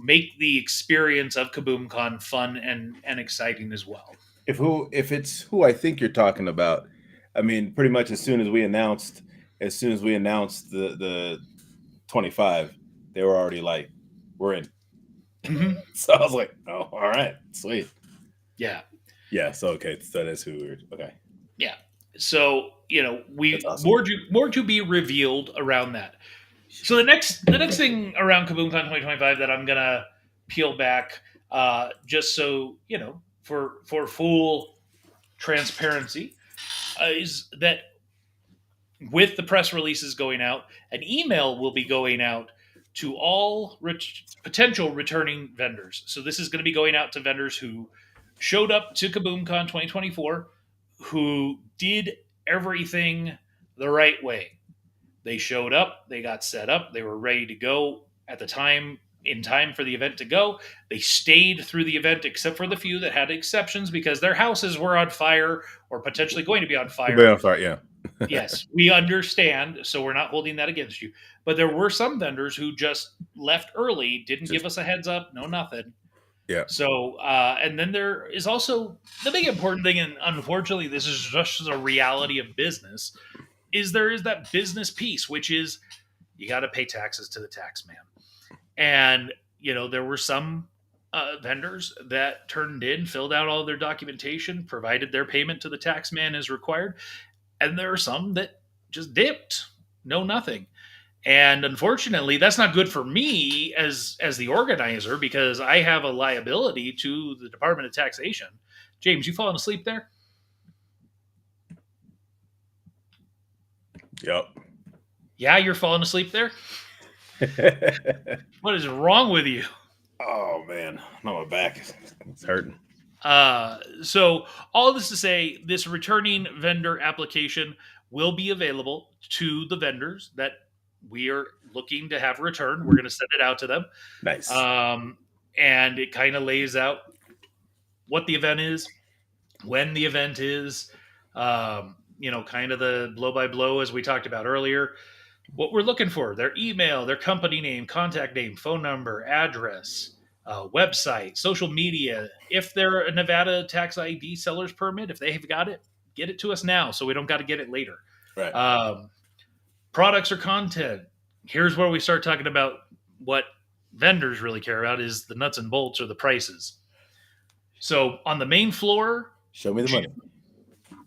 make the experience of KaboomCon fun and exciting as well. If it's who I think you're talking about, I mean, pretty much as soon as we announced the 25, they were already like, we're in. Mm-hmm. So I was like, oh, all right, sweet. Yeah. Yeah. So okay, so that is who we're okay. Yeah. So That's we awesome. more to be revealed around that. So the next thing around KaboomCon 2025 that I'm gonna peel back, just so for full transparency, is that with the press releases going out, an email will be going out to all potential returning vendors. So this is going to be going out to vendors who showed up to KaboomCon 2024, who did everything the right way. They showed up, they got set up, they were ready to go at the time in time for the event to go. They stayed through the event, except for the few that had exceptions because their houses were on fire or potentially going to be on We'll be fire. on fire. Yeah. Yes, we understand, so we're not holding that against you. But there were some vendors who just left early, didn't give Just us a heads up, no nothing. yeah. So, and then there is also the big important thing, and unfortunately, this is just a reality of business. Is there is that business piece, which is you got to pay taxes to the tax man, and there were some vendors that turned in, filled out all their documentation, provided their payment to the tax man as required, and there are some that just dipped, no nothing. And unfortunately, that's not good for me as the organizer because I have a liability to the Department of Taxation. James, you falling asleep there? Yep. Yeah, you're falling asleep there. What is wrong with you? Oh man, no, my back it's hurting. So all this to say, this returning vendor application will be available to the vendors that we are looking to have return. We're going to send it out to them, Nice. um, and it kind of lays out what the event is, when the event is, kind of the blow by blow as we talked about earlier. What we're looking for: their email, their company name, contact name, phone number, address. website, social media. If they're a Nevada tax ID seller's permit, if they have got it, get it to us now so we don't got to get it later. Right. Products or content. Here's where we start talking about what vendors really care about is the nuts and bolts or the prices. So on the main floor, Show me the money.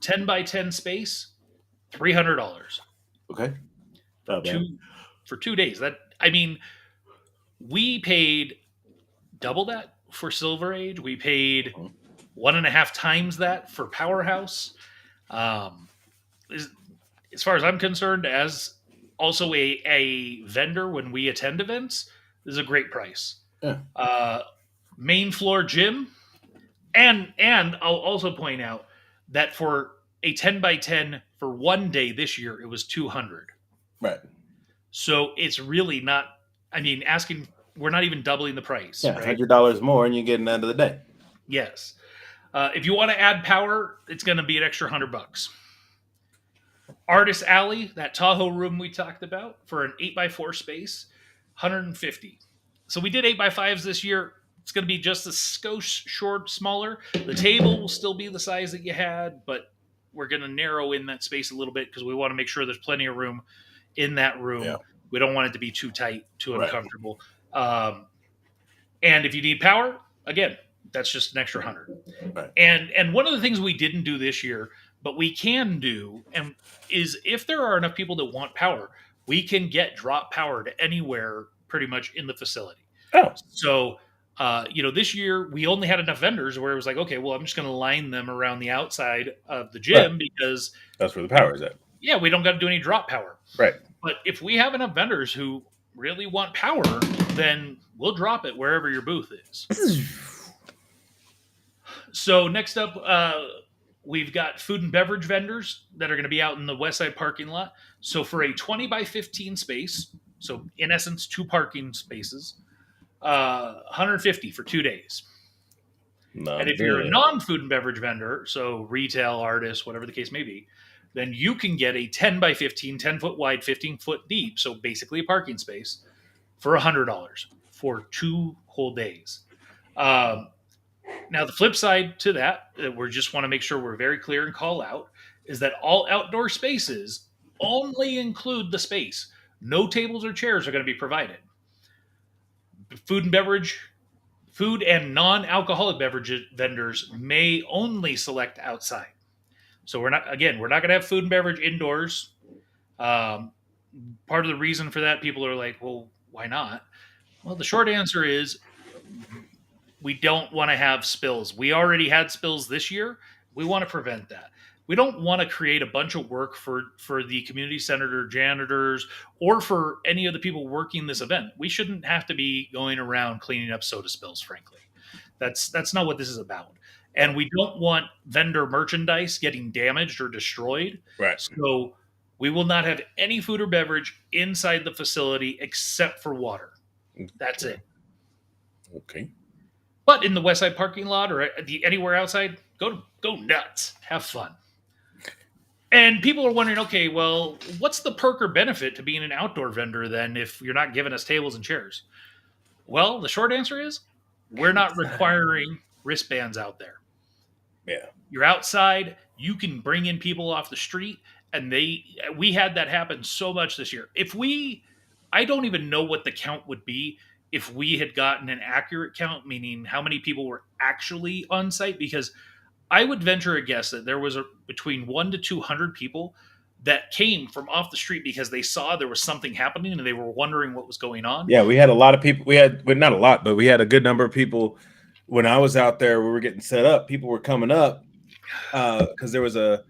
10 by 10 space, $300. Okay. Oh, For 2 days. That, I mean, we paid double that for Silver Age. We paid 1.5 times that for Powerhouse. Um, as far as I'm concerned, as also a vendor when we attend events, this is a great price. Yeah. Main floor gym, and I'll also point out that for a 10 by 10 for one day this year, it was 200. Right. So it's really not. I mean, asking we're not even doubling the price. Yeah, right? $100 more, and you get an end of the day. Yes. If you want to add power, it's going to be an extra $100. Artist Alley, that Tahoe room we talked about for an 8x4 space, 150. So we did 8x5s this year. It's going to be just a skosh short, smaller. The table will still be the size that you had, but we're going to narrow in that space a little bit because we want to make sure there's plenty of room in that room. Yeah. We don't want it to be too tight, too Right. uncomfortable. And if you need power, again, that's just an extra 100. Right. And one of the things we didn't do this year, but we can do, and is if there are enough people that want power, we can get drop power to anywhere pretty much in the facility. Oh. So, this year we only had enough vendors where it was like, okay, well, I'm just going to line them around the outside of the gym because that's where the power is at. Yeah, we don't got to do any drop power. Right. But if we have enough vendors who really want power, then we'll drop it wherever your booth is. So next up, we've got food and beverage vendors that are going to be out in the West Side parking lot. So for a 20 by 15 space, so in essence, 2 parking spaces, 150 for 2 days. And if you're a non-food and beverage vendor, so retail, artist, whatever the case may be, then you can get a 10 by 15, 10 foot wide, 15 foot deep, so basically a parking space, for $100 for 2 whole days. Now, the flip side to that we just want to make sure we're very clear and call out, is that all outdoor spaces only include the space. No tables or chairs are going to be provided. Food and non-alcoholic beverage vendors may only select outside. So we're not going to have food and beverage indoors. Part of the reason for that, people are like, well, why not? Well, the short answer is we don't want to have spills. We already had spills this year. We want to prevent that. We don't want to create a bunch of work for the community center janitors or for any of the people working this event. We shouldn't have to be going around cleaning up soda spills, frankly. That's not what this is about. And we don't want vendor merchandise getting damaged or destroyed. Right. So we will not have any food or beverage inside the facility except for water. That's it. Okay. But in the West Side parking lot or anywhere outside, go nuts. Have fun. And people are wondering, okay, well, what's the perk or benefit to being an outdoor vendor then if you're not giving us tables and chairs? Well, the short answer is we're not requiring wristbands out there. Yeah. You're outside. You can bring in people off the street. And we had that happen so much this year. I don't even know what the count would be if we had gotten an accurate count, meaning how many people were actually on site, because I would venture a guess that there was between 100 to 200 people that came from off the street because they saw there was something happening and they were wondering what was going on. Yeah, we had a lot of people. Not a lot, but we had a good number of people. When I was out there, we were getting set up. People were coming up because there was a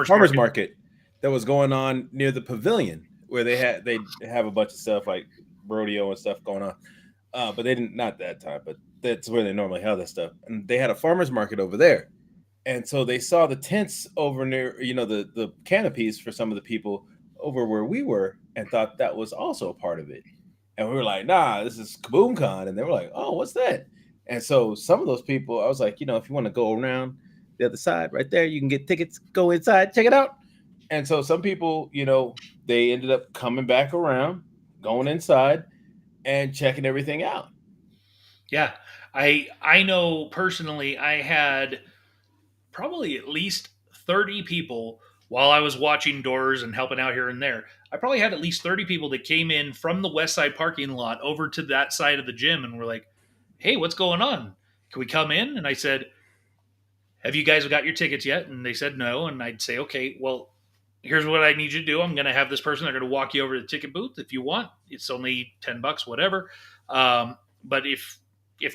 farmers market that was going on near the pavilion where they have a bunch of stuff like rodeo and stuff going on. But they didn't, not that time, but that's where they normally have that stuff. And they had a farmer's market over there. And so they saw the tents over near, the canopies for some of the people over where we were and thought that was also a part of it. And we were like, nah, this is Kaboom-Con. And they were like, oh, what's that? And so some of those people, I was like, if you want to go around the other side right there, you can get tickets, go inside, check it out. And so some people, they ended up coming back around, going inside. and checking everything out. Yeah. I know personally I had probably at least 30 people while I was watching doors and helping out here and there. I probably had at least 30 people that came in from the west side parking lot over to that side of the gym and were like, "Hey, what's going on? Can we come in?" And I said, "Have you guys got your tickets yet?" And they said no. And I'd say, "Okay, well, here's what I need you to do. I'm going to have this person. They're going to walk you over to the ticket booth if you want. It's only $10, whatever. But if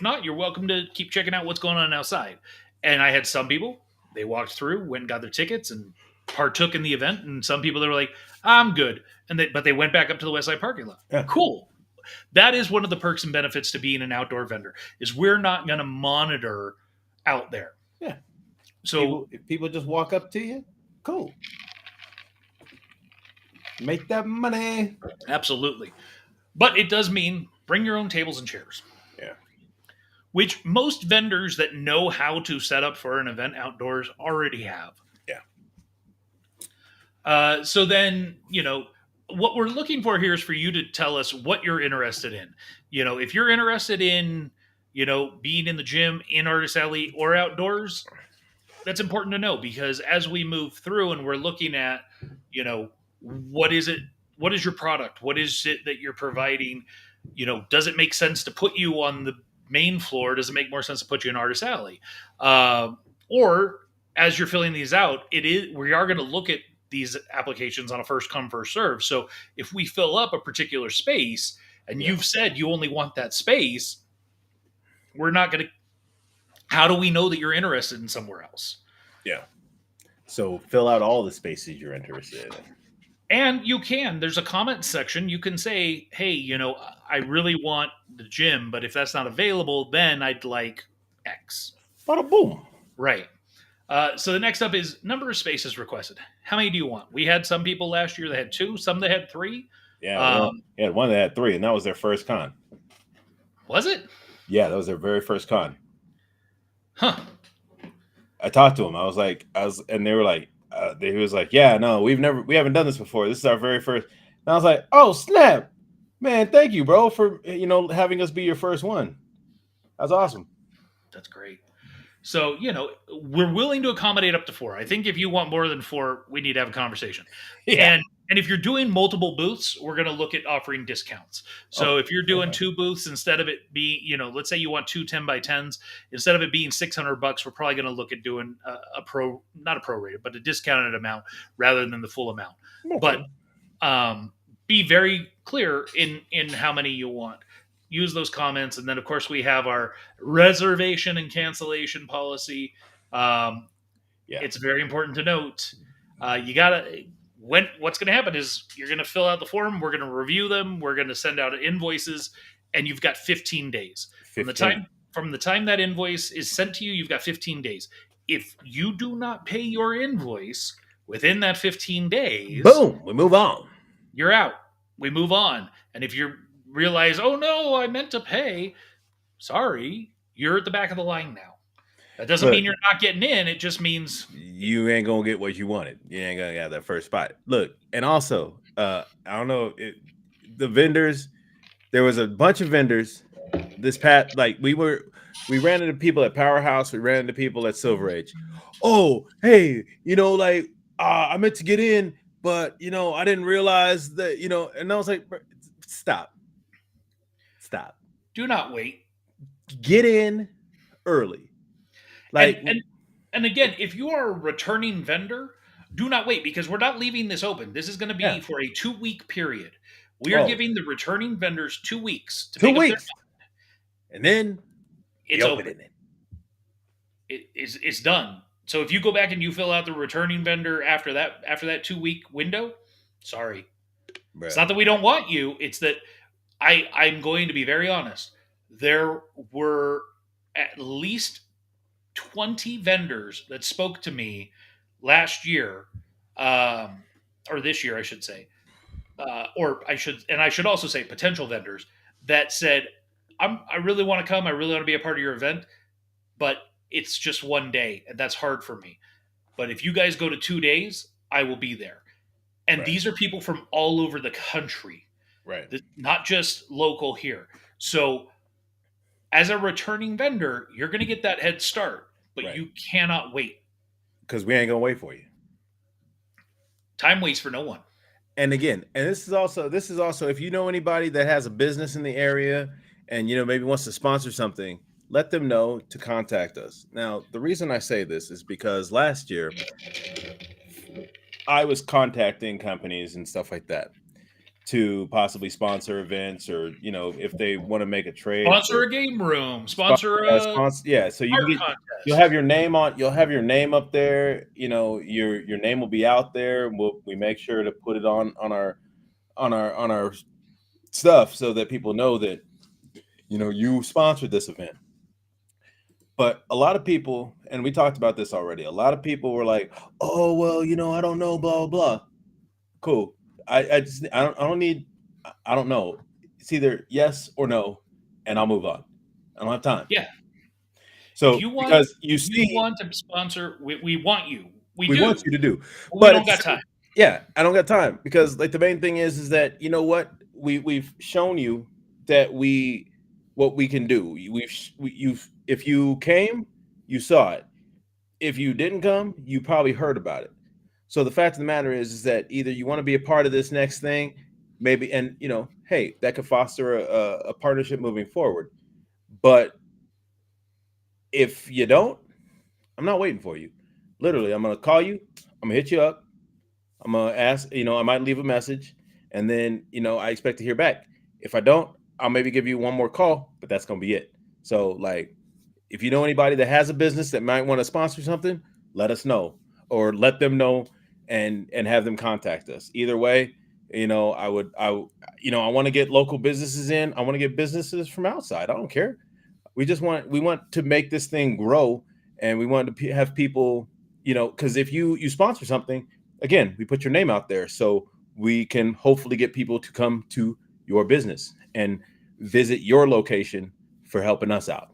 not, you're welcome to keep checking out what's going on outside." And I had some people they walked through, went and got their tickets, and partook in the event. And some people they were like, "I'm good," but they went back up to the west side parking lot. Yeah, Cool. That is one of the perks and benefits to being an outdoor vendor is we're not going to monitor out there. yeah. So If people just walk up to you, cool. Make that money. absolutely. But it does mean bring your own tables and chairs, Yeah, which most vendors that know how to set up for an event outdoors already have. yeah, So then, what we're looking for here is for you to tell us what you're interested in. If you're interested in, being in the gym, in Artist Alley, or outdoors, that's important to know because as we move through and we're looking at, what is it? What is your product? What is it that you're providing? Does it make sense to put you on the main floor? Does it make more sense to put you in Artist Alley? Or as you're filling these out, we are going to look at these applications on a first come first serve. So if we fill up a particular space and yeah, you've said you only want that space, we're not going to. How do we know that you're interested in somewhere else? yeah. So fill out all the spaces you're interested in. And there's a comment section. You can say, "Hey, I really want the gym, but if that's not available, then I'd like X." Bada boom. Right. So the next up is number of spaces requested. How many do you want? We had some people last year that had two, some that had three. Yeah, Um, one that had three, and that was their first con. was it? Yeah, that was their very first con. Huh. I talked to them. And they were like, he was like, "Yeah, no, we haven't done this before. This is our very first." And I was like, "Oh snap, man! Thank you, bro, for having us be your first one. That's awesome." That's great. So, we're willing to accommodate up to four. I think if you want more than four, we need to have a conversation. Yeah. And if you're doing multiple booths, we're going to look at offering discounts. So Oh, if you're doing okay. two booths, instead of it being, let's say you want two 10 by 10s, instead of it being $600, we're probably going to look at doing not a prorated, but a discounted amount rather than the full amount. But Okay. be very clear in how many you want. Use those comments, and then of course we have our reservation and cancellation policy. Um, Yeah. it's very important to note. You gotta what's going to happen is you're going to fill out the form. We're going to review them. We're going to send out invoices, and you've got 15 days 15. from the time that invoice is sent to you. You've got 15 days. If you do not pay your invoice within that 15 days, Boom. We move on. you're out. We move on. And if you realize, "Oh no, I meant to pay," sorry, you're at the back of the line now. That doesn't Look, mean you're not getting in. It just means you ain't gonna get what you wanted. You ain't gonna have that first spot. Look, and also, I don't know the vendors. There was a bunch of vendors. We ran into people at Powerhouse. We ran into people at Silver Age. Oh, hey, I meant to get in, but I didn't realize that. And I was like, stop, do not wait. get in early. And Like, and and again, if you are a returning vendor, do not wait because we're not leaving this open. This is going to yeah. be for a 2 week period. We are Oh, giving the returning vendors 2 weeks to two make up their weeks, and then it's you open open. it. It's done. So if you go back and you fill out the returning vendor after that 2 week window, sorry. It's Bruh. not that we don't want you, it's that I'm going to be very honest. There were at least 20 vendors that spoke to me last year, or this year, I should say, I should also say potential vendors that said, I really want to come. I really want to be a part of your event, but it's just one day, and that's hard for me. But if you guys go to 2 days, I will be there. And Right. these are people from all over the country. Right. not just local here. So as a returning vendor, you're going to get that head start, but Right. you cannot wait. Because we ain't gonna wait for you. Time waits for no one. And again, and this is also if you know anybody that has a business in the area and maybe wants to sponsor something, let them know to contact us. Now, the reason I say this is because last year I was contacting companies and stuff like that to possibly sponsor events, or if they want to make a trade Sponsor for a game room, sponsor a sponsor. Yeah, so you can art get you'll contest. have your name up there. Your name will be out there. We make sure to put it on our stuff so that people know that you sponsored this event. But a lot of people, and we talked about this already, a lot of people were like, "Oh, well, I don't know, blah blah blah." Cool. I don't need, I don't know. It's either yes or no, and I'll move on. I don't have time. Yeah. If So you want because you if you see, want to sponsor, we want you. We we want do, you to do, but we but don't got time. yeah, I don't got time, because like the main thing is that what we've shown you that what we can do. You've if you came, you saw it. If you didn't come, you probably heard about it. So the fact of the matter is that either you want to be a part of this next thing, maybe, and hey, that could foster a partnership moving forward. But if you don't, I'm not waiting for you. Literally, I'm gonna call you. I'm gonna hit you up. I'm gonna ask. I might leave a message, and then I expect to hear back. If I don't, I'll maybe give you one more call, but that's gonna be it. So like, if you know anybody that has a business that might want to sponsor something, let us know, or let them know, and have them contact us. Either way, I want to get local businesses in. I want to get businesses from outside. I don't care. We want to make this thing grow, and we want to have people, because if you sponsor something, again, we put your name out there, so we can hopefully get people to come to your business and visit your location for helping us out.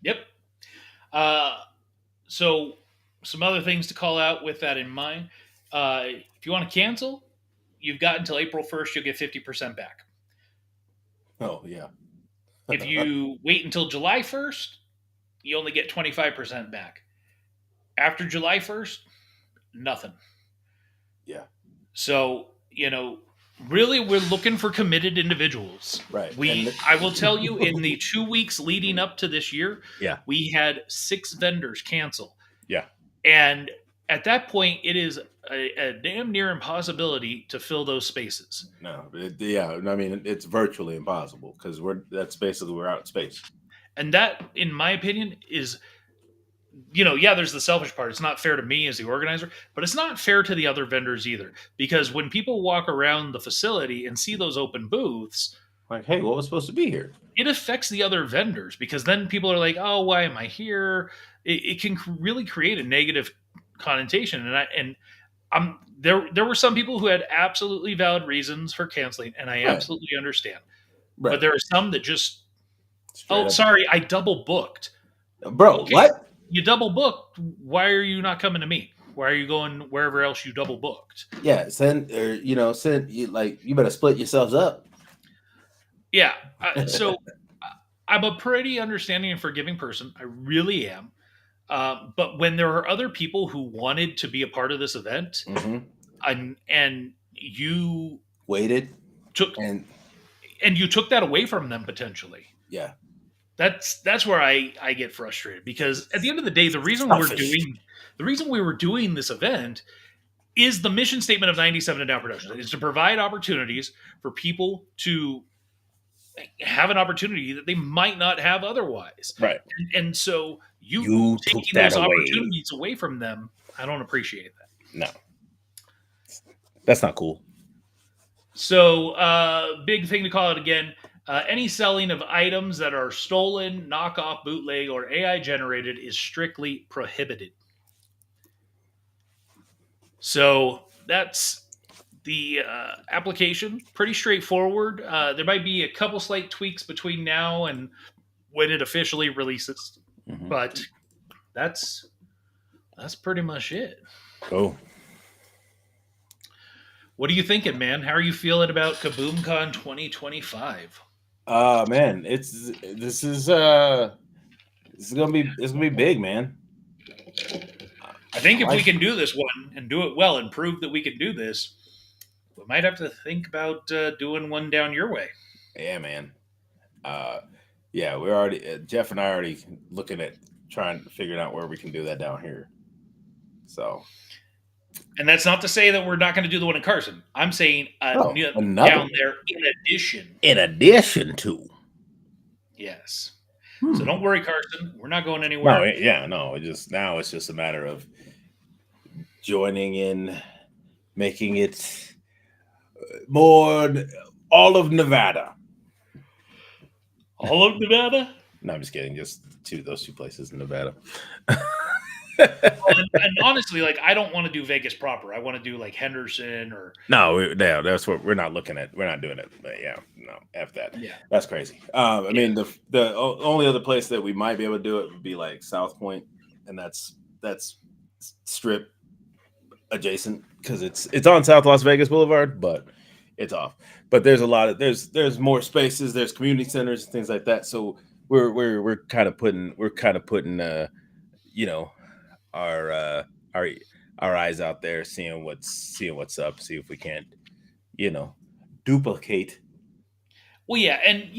Yep. Uh, so some other things to call out with that in mind. If you want to cancel, you've got until April 1st. You'll get 50% back. Oh yeah. If you wait until July 1st, you only get 25% back. After July 1st, nothing. Yeah. So, really we're looking for committed individuals. Right. We And I will tell you, in the 2 weeks leading up to this year, yeah. we had 6 vendors cancel. Yeah. And at that point, it is a damn near impossibility to fill those spaces. No. Yeah. I mean, it's virtually impossible, because that's basically we're out in space. And that, in my opinion, is, yeah, there's the selfish part. It's not fair to me as the organizer, but it's not fair to the other vendors either. Because when people walk around the facility and see those open booths, Like, hey, what was supposed to be here? it affects the other vendors, because then people are like, "Oh, why am I here?" It can really create a negative connotation, and there were some people who had absolutely valid reasons for canceling, and I Right. absolutely understand. But Right. there are some that just, Straight "Oh, up. sorry, I double booked." Bro, Okay, what? you double booked. Why are you not coming to me? Why are you going wherever else you double booked? Yeah, send you, like, you better split yourselves up. Yeah. So I'm a pretty understanding and forgiving person. I really am. But when there are other people who wanted to be a part of this event, Hmm. and you Waited took and and you took that away from them potentially, yeah. that's where I get frustrated, because at the end of the day, Selfish. the reason we were doing this event is the mission statement of 97 and Down Productions, is to provide opportunities for people to have an opportunity that they might not have otherwise. Right. And so you You took taking that those away. opportunities away from them, I don't appreciate that. No, that's not cool. So, big thing to call out again: any selling of items that are stolen, knockoff, bootleg, or AI generated is strictly prohibited. So that's the application. Pretty straightforward. There might be a couple slight tweaks between now and when it officially releases, Hmm. but that's pretty much it. Cool. What are you thinking, man? How are you feeling about Kaboom-Con 2025? Man, this is gonna be big, man. I I think if we like can do this one and do it well and prove that we can do this, we might have to think about doing one down your way. yeah, man. Uh, yeah, we're already Jeff and I are already looking at trying to figure out where we can do that down here. So, And that's not to say that we're not going to do the one in Carson. I'm saying oh, another down one there in addition. in addition to. Yes. So don't Hmm. worry, Carson. We're not going No, anywhere. yeah, no. It just now it's just a matter of joining in, making it more all of Nevada. All of Nevada? No, I'm just kidding. Just those two places in Nevada. Well, and honestly, like I don't want to do Vegas proper. I want to do like Henderson or No, no, that's what we're not looking at. We're not doing it. But yeah, no, f that. yeah, That's crazy. I yeah. mean, only other place that we might be able to do it would be like South Point, and that's strip adjacent because it's on South Las Vegas Boulevard, but it's off. But there's a lot of there's more spaces. There's community centers and things like that. So we're kind of putting you know our our our eyes out there, seeing what's up, see if we can't, you know, duplicate. Well, yeah, and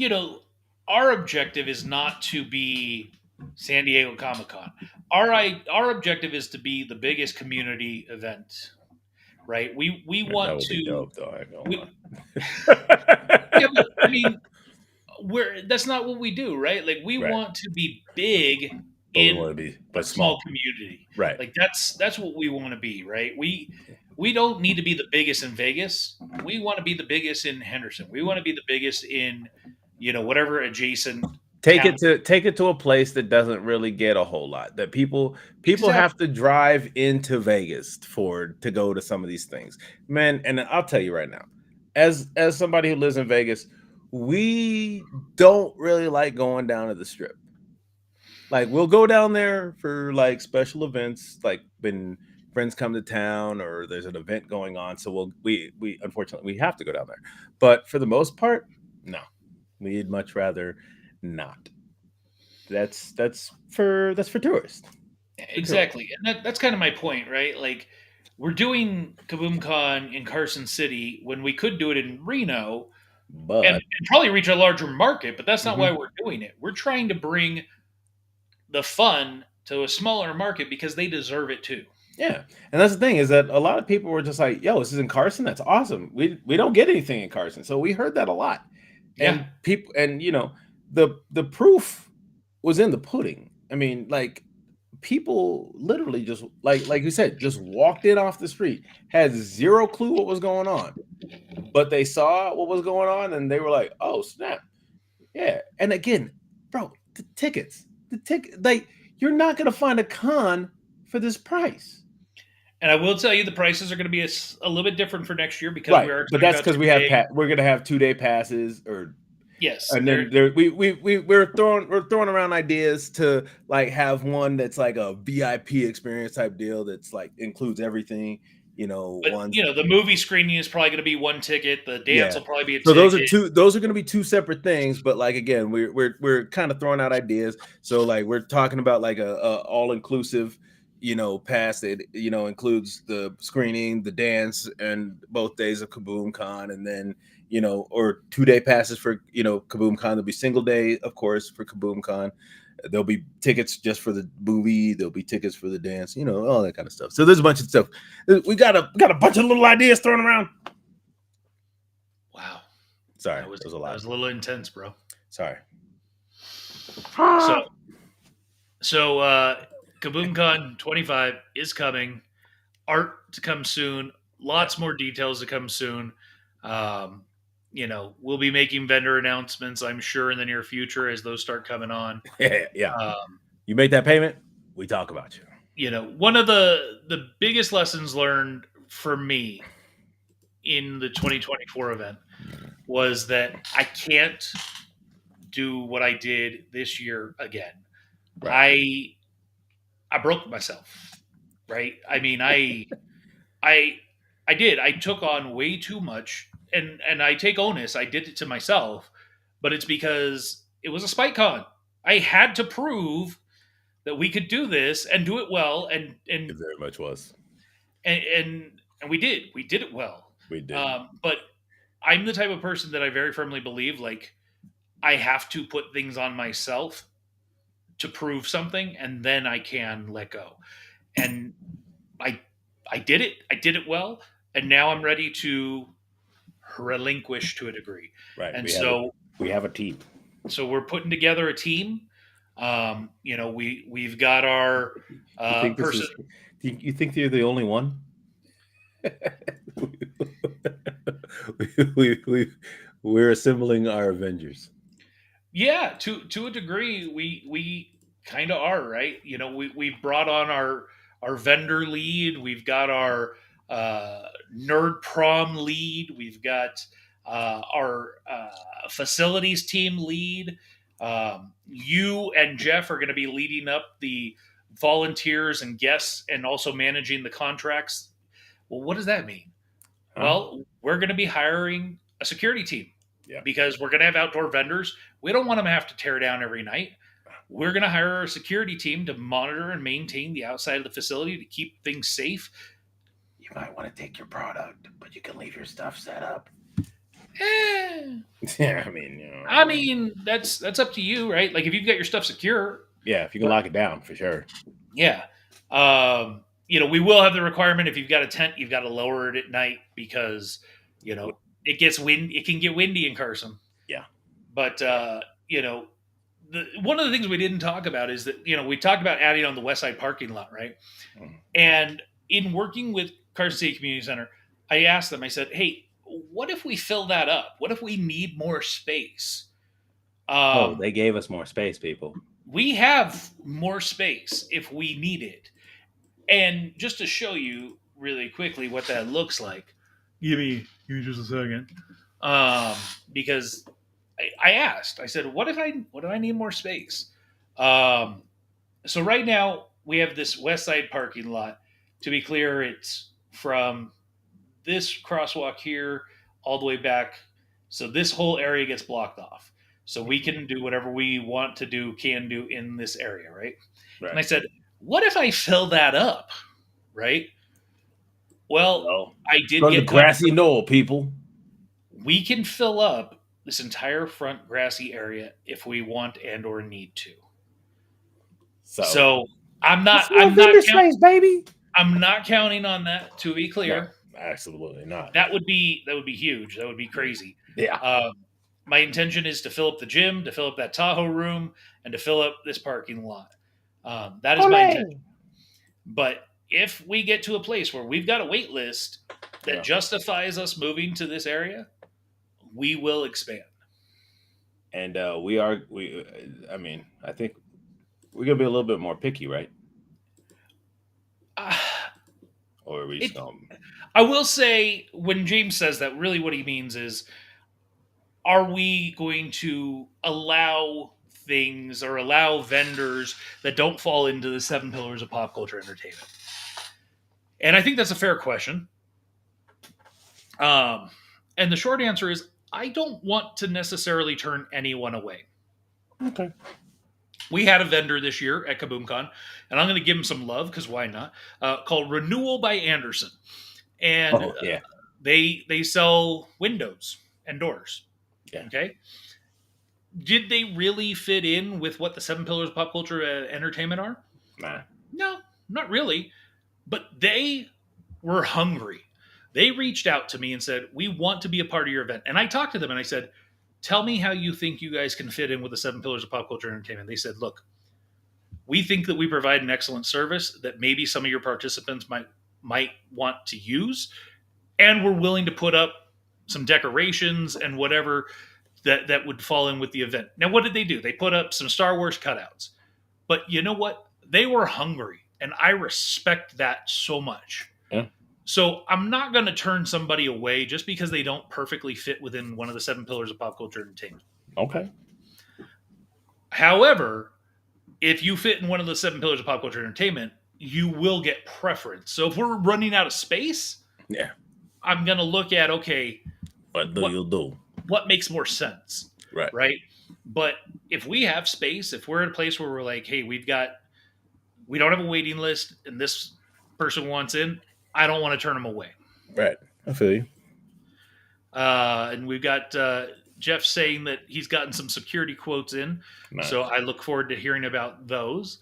our objective is not to be San Diego Comic Con. Our objective is to be the biggest community event, right? We That want would be to. dope, though. I ain't gonna We, lie. yeah, but I mean, we're that's not what we do, right? Like we Right, want to be big but we want to in be, a but small small. community. Right. Like that's what we want to be, right? We don't need to be the biggest in Vegas. We want to be the biggest in Henderson. We want to be the biggest in whatever adjacent town. Take it to a place that doesn't really get a whole lot. That people have Exactly. to drive into Vegas for to go to some of these things, man. And I'll tell you right now, as somebody who lives in Vegas, we don't really like going down to the Strip. Like we'll go down there for like special events, like when friends come to town or there's an event going on. So we unfortunately we have to go down there. But for the most part, no, we'd much rather not. That's for tourists. For tourists. Exactly. And that's kind of my point, right? Like we're doing Kaboom-Con in Carson City when we could do it in Reno and But probably reach a larger market, but that's not why mhm, we're doing it. We're trying to bring the fun to a smaller market because they deserve it too. yeah, and that's the thing is that a lot of people were just like, "Yo, this is in Carson. That's awesome. We don't get anything in Carson." So we heard that a lot, Yeah. and the proof was in the pudding. I mean, like people literally just like you said, just walked in off the street, had zero clue what was going on, but they saw what was going on and they were like, "Oh snap, yeah!" And again, bro, the ticket, like you're not gonna find a con for this price. And I will tell you the prices are going to be a little bit different for next year because we Right, are but talking that's about because two day. we're gonna have 2 day passes, or Yes, and there. then we're throwing around ideas to like have one that's like a VIP experience type deal that's like includes everything, But ones. the movie screening is probably going to be one ticket. The dance Yeah. will probably be a So ticket. those are going to be two separate things, but like again, we're kind of throwing out ideas. So like we're talking about like a all inclusive, pass that includes the screening, the dance, and both days of Kaboom Con, and then or 2 day passes for Kaboom Con. There'll be single day, of course, for Kaboom Con. There'll be tickets just for the movie. There'll be tickets for the dance. All that kind of stuff. So there's a bunch of stuff. We got a bunch of little ideas thrown around. Wow, Sorry, that it was was a that lot. was a little intense, bro. Sorry. So so Kaboom-Con 25 is coming. Art to come soon. Yeah. Lots more details to come soon. Um, we'll be making vendor announcements, I'm sure, in the near future as those start coming on. Yeah. Um, You make that payment, we talk about you. one of the biggest lessons learned for me in the 2024 event was that I can't do what I did this year again. Right. I broke myself, right? I mean, I I did. I took on way too much, and I take onus. I did it to myself, but it's because it was a spike con. I had to prove that we could do this and do it well, It very much was. and we did. We did it well. We did. But I'm the type of person that I very firmly believe like I have to put things on myself to prove something, and then I can let go. And I I did it. I did it well, and now I'm ready to relinquish to a degree. Right. And so We have a team. we're putting together a team. We've got our You think this person. is? You think they're the only one? We're assembling our Avengers. Yeah, to a degree, we kind of are, right. We've brought on our vendor lead. We've got our nerd prom lead. We've got our facilities team lead. You and Jeff are going to be leading up the volunteers and guests, and also managing the contracts. Well, what does that mean? Huh? Well, we're going to be hiring a security team. Yeah. Because we're going to have outdoor vendors. We don't want them to have to tear down every night. We're going to hire a security team to monitor and maintain the outside of the facility to keep things safe. You might want to take your product, but you can leave your stuff set up. Yeah, I mean, that's up to you, right? Like if you've got your stuff secure. Yeah, if you can lock it down, for sure. Yeah. We will have the requirement if you've got a tent, you've got to lower it at night because, it gets it can get windy in Carson. Yeah. But one of the things we didn't talk about is that we talked about adding on the west side parking lot, right? And in working with Carson City Community Center, I asked them. I said, "Hey, what if we fill that up? What if we need more space?" They gave us more space, people. We have more space if we need it. And just to show you really quickly what that looks like, give me just a second, because I asked. I said, "What if I need more space?" So right now we have this west side parking lot. To be clear, it's from this crosswalk here all the way back. So this whole area gets blocked off. So we can do whatever we want to do, can do in this area, right? And I said, "What if I fill that up?" Right? Well, I did From get the grassy knoll, people. We can fill up this entire front grassy area if we want and or need to. So I'm not baby. I'm not counting on that, to be clear. No, absolutely not. That would be huge. That would be crazy. Yeah. My intention is to fill up the gym, to fill up that Tahoe room, and to fill up this parking lot. That is my intention. But if we get to a place where we've got a wait list that justifies us moving to this area, we will expand. And I think we're going to be a little bit more picky, right? Or are we just I will say, when James says that, really what he means is, are we going to allow things or allow vendors that don't fall into the 7 pillars of pop culture entertainment? And I think that's a fair question. And the short answer is, I don't want to necessarily turn anyone away. Okay. We had a vendor this year at Kaboom-Con, and I'm going to give him some love because why not? Called Renewal by Anderson, and they sell windows and doors. Yeah. Okay. Did they really fit in with what the 7 pillars of pop culture entertainment are? Nah. No, not really. But they were hungry. They reached out to me and said, "We want to be a part of your event." And I talked to them and I said, "Tell me how you think you guys can fit in with the 7 pillars of pop culture entertainment." They said, "Look, we think that we provide an excellent service that maybe some of your participants might want to use, and we're willing to put up some decorations and whatever that would fall in with the event." Now, what did they do? They put up some Star Wars cutouts. But you know what? They were hungry, and I respect that so much. Yeah. So I'm not going to turn somebody away just because they don't perfectly fit within one of the 7 pillars of pop culture entertainment. Okay. However, if you fit in one of the 7 pillars of pop culture entertainment, you will get preference. So if we're running out of space, I'm going to look at, okay, What do what you do? what makes more sense, Right. right? But if we have space, if we're in a place where we're like, hey, we don't have a waiting list, and this person wants in, I don't want to turn them away. Right. I feel you. And we've got Jeff saying that he's gotten some security quotes in, so Nice. I look forward to hearing about those.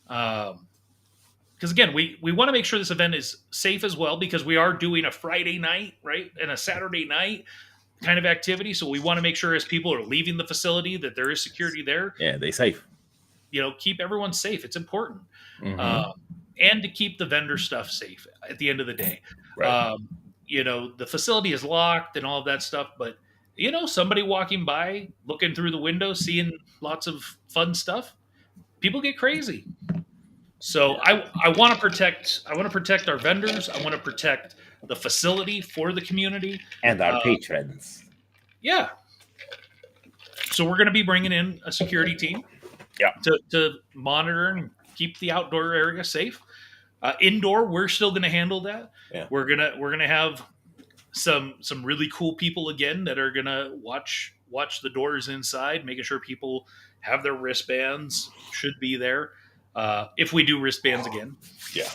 Because again, we want to make sure this event is safe as well, because we are doing a Friday night, right, and a Saturday night kind of activity. So we want to make sure as people are leaving the facility that there is security there. Yeah, they safe. Keep everyone safe. It's important, Mm-hmm. um, and to keep the vendor stuff safe at the end of the day. Right. Um, the facility is locked and all of that stuff, but somebody walking by, looking through the window, seeing lots of fun stuff, people get crazy. So Yeah. I want to protect. I want to protect our vendors. I want to protect the facility for the community. And our Uh, patrons. yeah. So we're going to be bringing in a security team Yeah. to monitor and keep the outdoor area safe. Indoor, we're still going to handle that. Yeah. We're gonna have some really cool people again that are gonna watch the doors inside, making sure people have their wristbands. Should be there if we do wristbands again. Yeah.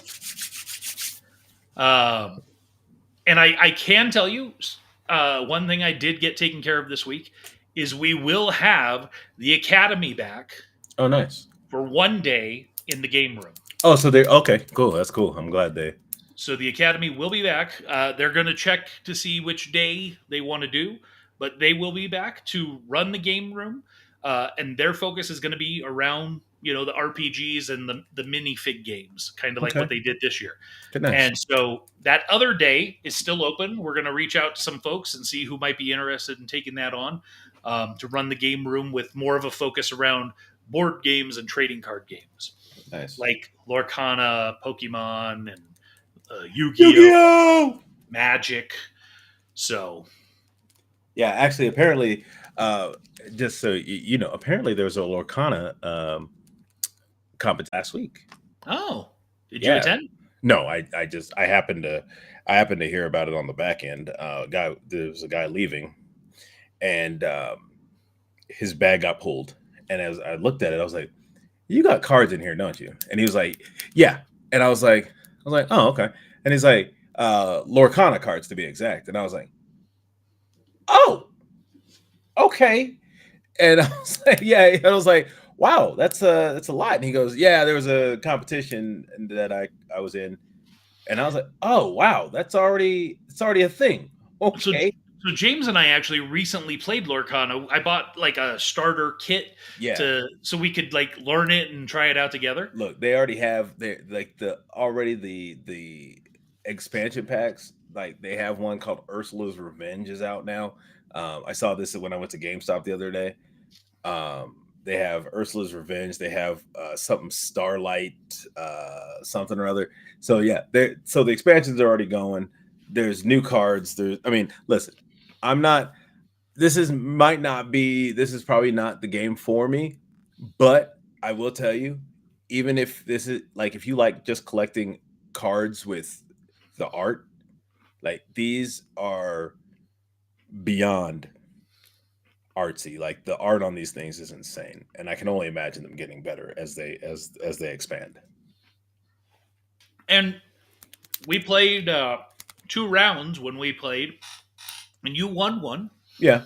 And I can tell you one thing I did get taken care of this week is we will have the academy back Oh, nice. for one day in the game room. Oh, so they're okay. Cool. That's cool. I'm glad they. So the academy will be back. They're going to check to see which day they want to do, but they will be back to run the game room, and their focus is going to be around the RPGs and the minifig games, kind of like Okay. what they did this year. Good. Nice. And so that other day is still open. We're going to reach out to some folks and see who might be interested in taking that on to run the game room with more of a focus around board games and trading card games, Nice. like Lorcana, Pokemon, and Yu-Gi-Oh, Yu-Gi-Oh! Magic. So Yeah, actually, apparently, just so you know, apparently there was a Lorcana competition last week. oh, did you Yeah. attend? No, I happened to hear about it on the back end. There was a guy leaving, and his bag got pulled. And as I looked at it, I was like, "You got cards in here, don't you?" And he was like, "Yeah." And I was like, "Oh, okay." And he's like, "Lorcana cards to be exact." And I was like, "Oh, okay." And I was like, "Yeah." And I was like, "Wow, that's a lot." And he goes, "Yeah, there was a competition that I was in." And I was like, "Oh, wow, it's already a thing." So Okay. so James and I actually recently played Lorcana. I bought like a starter kit Yeah. so we could like learn it and try it out together. Look, they already have the expansion packs. Like they have one called Ursula's Revenge is out now. I saw this when I went to GameStop the other day. They have Ursula's Revenge. They have something Starlight, something or other. So yeah, so the expansions are already going. There's new cards. I mean, listen, I'm not. This is probably not the game for me, but I will tell you, even if this is like if you like just collecting cards with the art, like these are beyond artsy. Like the art on these things is insane, and I can only imagine them getting better as they expand. And we played 2 rounds when we played, and you won one. Yeah,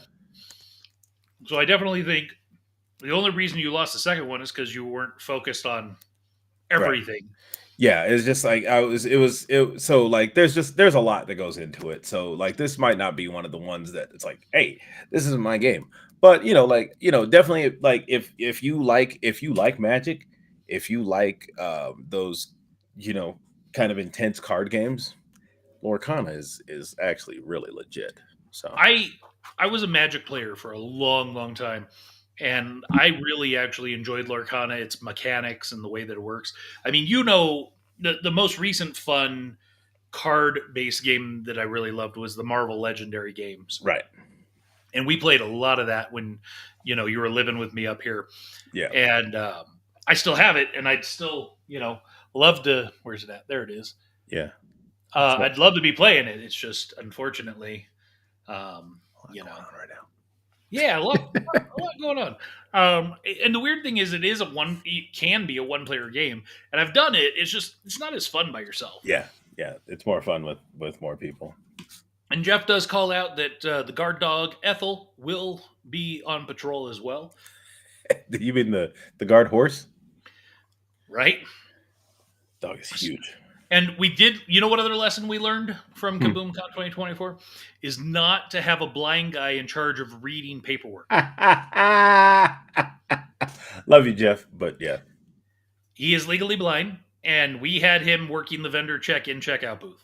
So I definitely think the only reason you lost the second one is because you weren't focused on right. everything. Yeah, it's just like so like there's a lot that goes into it. So like this might not be one of the ones that it's like, hey, this isn't my game. But definitely like if you like Magic, if you like those kind of intense card games, Lorcana is actually really legit. So I was a Magic player for a long, long time, and I really actually enjoyed Lorcana, its mechanics and the way that it works. I mean, the most recent fun card based game that I really loved was the Marvel Legendary games, right. and we played a lot of that when you were living with me up here, Yeah. and I still have it, and I'd still love to. Where's it at? There it is. Yeah. So, I'd love to be playing it. It's just unfortunately, a lot you going know, on right now. yeah, a lot going on. And the weird thing is, it can be a one player game, and I've done it. It's not as fun by yourself. Yeah, yeah, it's more fun with more people. And Jeff does call out that the guard dog Ethel will be on patrol as well, You mean the guard horse? right? Dog is huge. And we did. You know what other lesson we learned from Hmm. Kaboom-Con 2024 is not to have a blind guy in charge of reading paperwork. Love you, Jeff, but yeah, He is legally blind, and we had him working the vendor check-in check-out booth.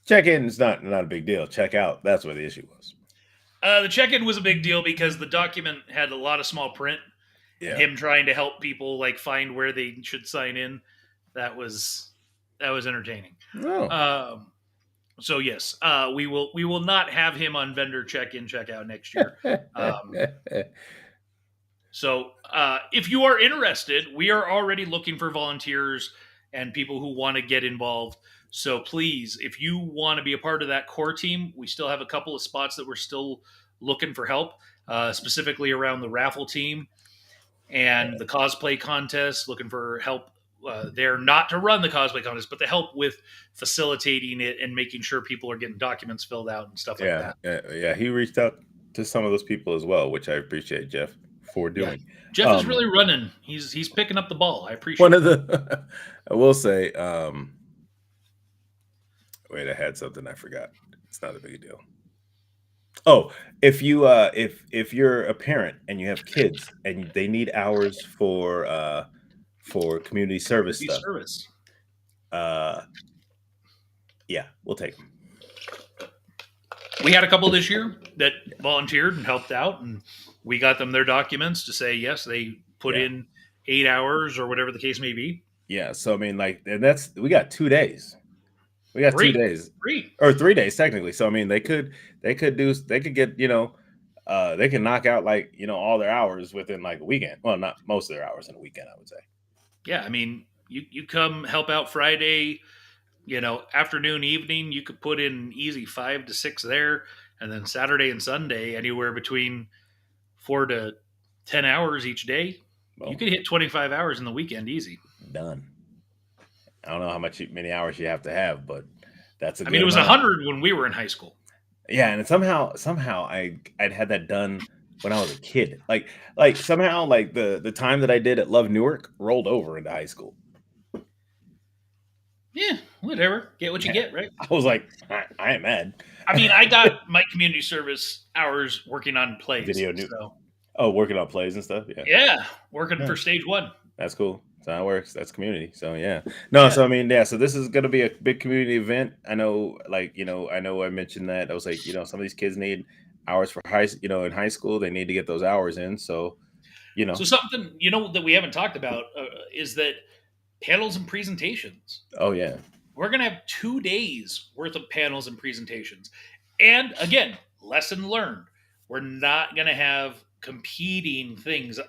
check in is not a big deal. Check out, that's where the issue was. The check-in was a big deal because the document had a lot of small print, and Yeah. him trying to help people like find where they should sign in. That was entertaining. No. Um, so yes, we will not have him on vendor check-in check-out next year. So if you are interested, we are already looking for volunteers and people who want to get involved. So please, if you want to be a part of that core team, we still have a couple of spots that we're still looking for help, specifically around the raffle team and the cosplay contest. Looking for help there, not to run the cosplay contest, but to help with facilitating it and making sure people are getting documents filled out and stuff like Yeah, that. yeah. He reached out to some of those people as well, which I appreciate Jeff for Yeah, doing. Jeff is Um, really running. He's picking up the ball. I one appreciate of it. the, I will say, wait, I had something I forgot. It's not a big deal. Oh, if you're a parent and you have kids and they need hours for community service Community stuff, service. uh, yeah, we'll take them. We had a couple this year that volunteered and helped out, and we got them their documents to say yes, they put Yeah, in 8 hours or whatever the case may be. yeah. So I mean, like, and that's we got 2 days. We got two Great, days great. or 3 days technically. So I mean, they could get they can knock out like all their hours within like a weekend. Well, not most of their hours in a weekend, I would say. Yeah, I mean, you come help out Friday, afternoon, evening. You could put in easy 5 to 6 there, and then Saturday and Sunday, anywhere between 4 to 10 hours each day. You Well, could hit 25 hours in the weekend easy. done. I don't know many hours you have to have, but that's a I mean, good it was amount. 100 when we were in high school. Yeah, and somehow I'd had that done when I was a kid. Like somehow like the time that I did at Love Newark rolled over into high school. Yeah, whatever. Get what you Yeah, get, right? I was like, I am mad. I mean, I got my community service hours working on plays. Video new. So Oh, working on plays and stuff. Yeah, yeah, working yeah, for stage one. that's cool. That's how it works. That's community. So yeah, no. Yeah. So I mean, yeah. So this is gonna be a big community event. I know, like I know I mentioned that. I was like, some of these kids need hours for in high school they need to get those hours in. So you So know, something that we haven't talked about is that panels and presentations. oh yeah, We're gonna have 2 days worth of panels and presentations, and again, lesson learned. We're not gonna have competing things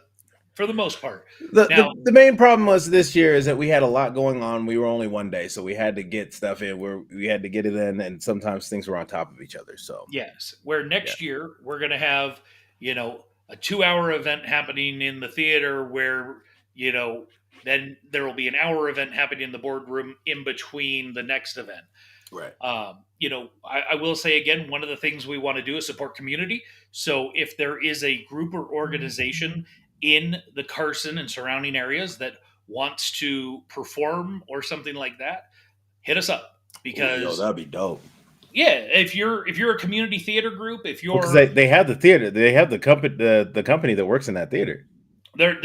for the most part. Now, the main problem was this year is that we had a lot going on. We were only one day, so we had to get stuff in where we had to get it in, and sometimes things were on top of each other. So yes, where yeah, next year we're going to have, a 2 hour event happening in the theater where, then there will be an hour event happening in the boardroom in between the next event. right, I will say again, one of the things we want to do is support community. So if there is a group or organization in the Carson and surrounding areas that wants to perform or something like that, hit us up ooh, yo, because that'd be dope. yeah, if you're a community theater group, if Well, because you're they have the theater, they have the company that works in that theater. but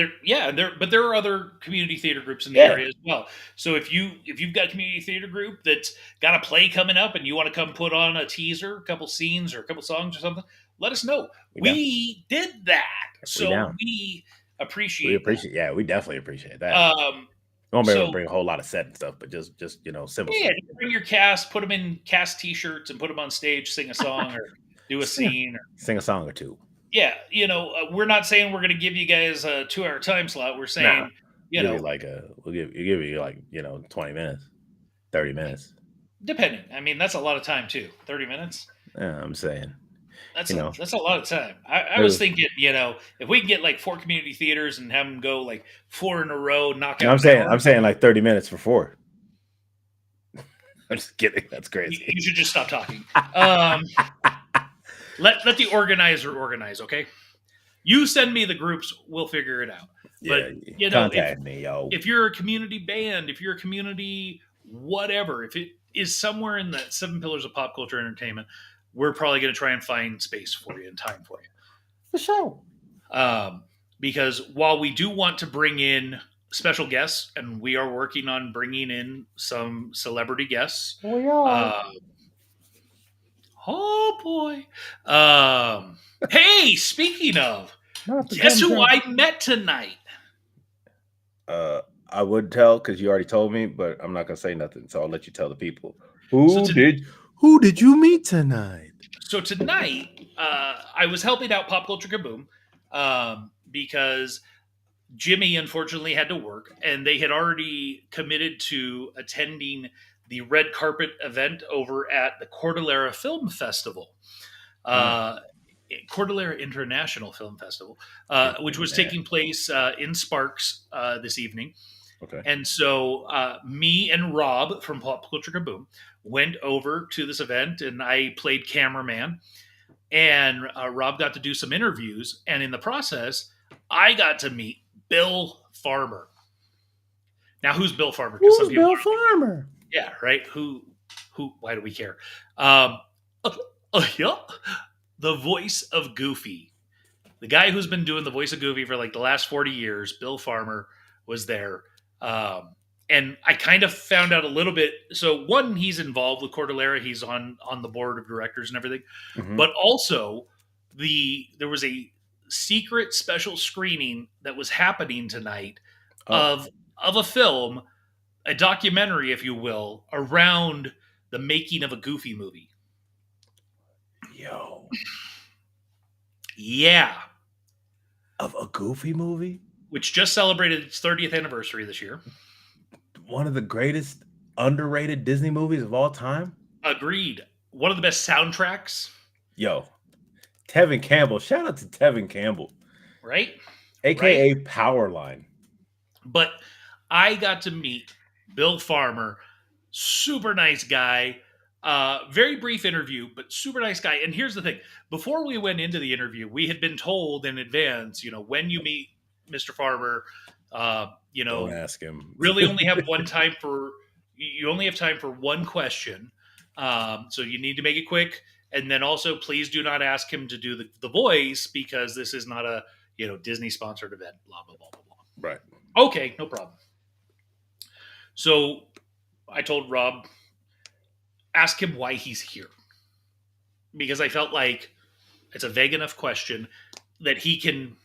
there are other community theater groups in the Yeah, area as well. So if you've got a community theater group that's got a play coming up and you want to come put on a teaser, a couple scenes or a couple songs or something, let us know. we down. We did that, We so down. we We appreciate that. appreciate. Yeah, we definitely appreciate that. Um, We won't be able to so bring a whole lot of set and stuff, but just simple yeah, stuff. just bring your cast, put them in cast T-shirts, and put them on stage, sing a song or do a Sing a, scene. sing a song or two. Yeah, we're not saying we're going to give you guys a 2 hour time slot. We're Nah, saying, we'll give you like 20 minutes, 30 minutes. Depending. I mean, that's a lot of time too. 30 minutes. Yeah, I'm saying, That's you a know, that's a lot of time. I was there's, thinking, if we can get like 4 community theaters and have them go like four in a row, knock out I'm an saying, hour, I'm saying like 30 minutes for four. I'm just kidding. That's crazy. you should just stop talking. Um, let the organizer organize, okay? You send me the groups, we'll figure it out. But Yeah, if contact me, yo. you're a community band, if you're a community whatever, if it is somewhere in the seven pillars of pop culture entertainment, we're probably going to try and find space for you and time for you. For sure. Um, because while we do want to bring in special guests, and we are working on bringing in some celebrity guests, We are. uh, oh boy. Hey, speaking of, Not the guess who gumdrop. I met tonight? Uh, I would tell because you already told me, but I'm not gonna say nothing. So I'll let you tell the people. So, Who to, did who did you meet tonight? so tonight, I was helping out Pop Culture Kaboom because Jimmy unfortunately had to work, and they had already committed to attending the red carpet event over at the Cordillera Film Festival. Mm, Uh, Cordillera International Film Festival, which was taking international. place in Sparks this evening. Okay. And so me and Rob from Pop Culture Kaboom went over to this event, and I played cameraman. And Rob got to do some interviews, and in the process, I got to meet Bill Farmer. Now, who's Bill Farmer? Because some Who's people Bill are like, Farmer? yeah, right. Who? Why do we care? Um, yeah, the voice of Goofy, the guy who's been doing the voice of Goofy for like the last 40 years. Bill Farmer was there. Um, and I kind of found out a little bit. So one, he's involved with Cordillera. He's on the board of directors and everything. Hmm. But also, there was a secret special screening that was happening tonight Oh, of a film, a documentary, if you will, around the making of a Goofy movie. yo, Yeah, of a Goofy movie, which just celebrated its 30th anniversary this year. one of the greatest underrated Disney movies of all time. Agreed. One of the best soundtracks, Yo, Tevin Campbell. Shout out to Tevin Campbell, right? Right? aka Powerline. But I got to meet Bill Farmer, super nice guy. Very brief interview, but super nice guy. And here's the thing: before we went into the interview, we had been told in advance, when you meet Mr. Farmer, uh, you Don't know, ask him. really only have one time for you only have time for one question. So you need to make it quick. And then also, please do not ask him to do the voice because this is not a Disney sponsored event. Blah blah blah blah blah. Right. Okay, no problem. So I told Rob, ask him why he's here because I felt like it's a vague enough question that he can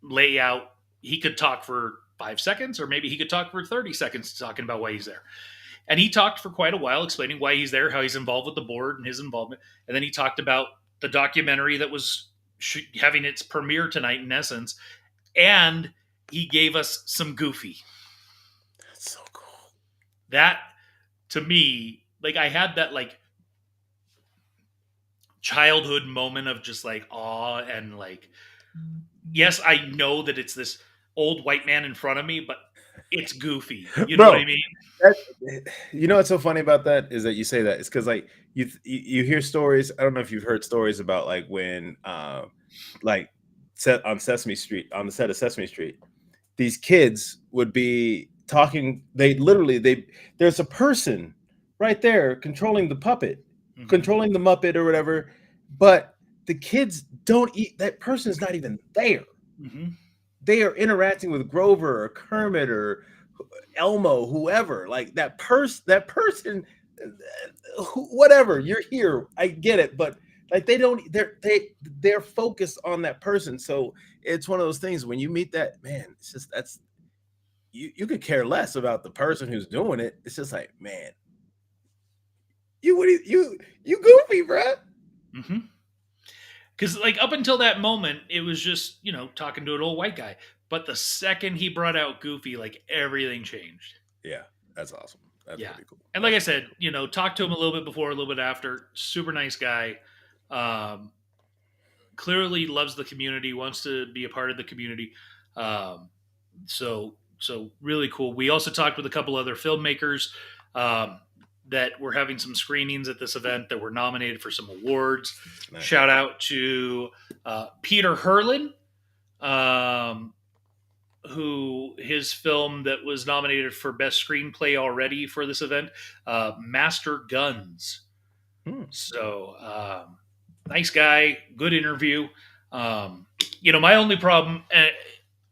lay out. He could talk for 5 seconds, or maybe he could talk for 30 seconds talking about why he's there. And he talked for quite a while, explaining why he's there, how he's involved with the board and his involvement. And then he talked about the documentary that was having its premiere tonight, in essence. And he gave us some Goofy. That's so cool. That, to me, like I had that like childhood moment of just like awe and like, yes, I know that it's this old white man in front of me, but it's Goofy. You know what I Bro, mean? that, what's so funny about that is that you say that it's because like you hear stories. I don't know if you've heard stories about like when like set on Sesame Street on the set of Sesame Street, these kids would be talking. They literally there's a person right there controlling the puppet, Mm-hmm. controlling the Muppet or whatever, but the kids don't eat. That person is not even there. Mm-hmm. They are interacting with Grover or Kermit or Elmo, whoever, like that person, whatever. You're here, I get it, but like they don't, they're focused on that person. So it's one of those things when you meet that man, it's just that's you could care less about the person who's doing it. It's just like, man, you goofy, bro. Mm-hmm. Because like up until that moment, it was just talking to an old white guy. But the second he brought out Goofy, like everything changed. Yeah, that's awesome. That's Yeah. pretty cool. And like That's I pretty said, talk to him a little bit before, a little bit after. Super nice guy. Um, Clearly loves the community, wants to be a part of the community. Um, so really cool. We also talked with a couple other filmmakers um, that were having some screenings at this event that were nominated for some awards. nice. Shout out to Peter Herlin, um, who his film that was nominated for best screenplay already for this event, Master Guns. Hmm. So nice guy, good interview. My only problem,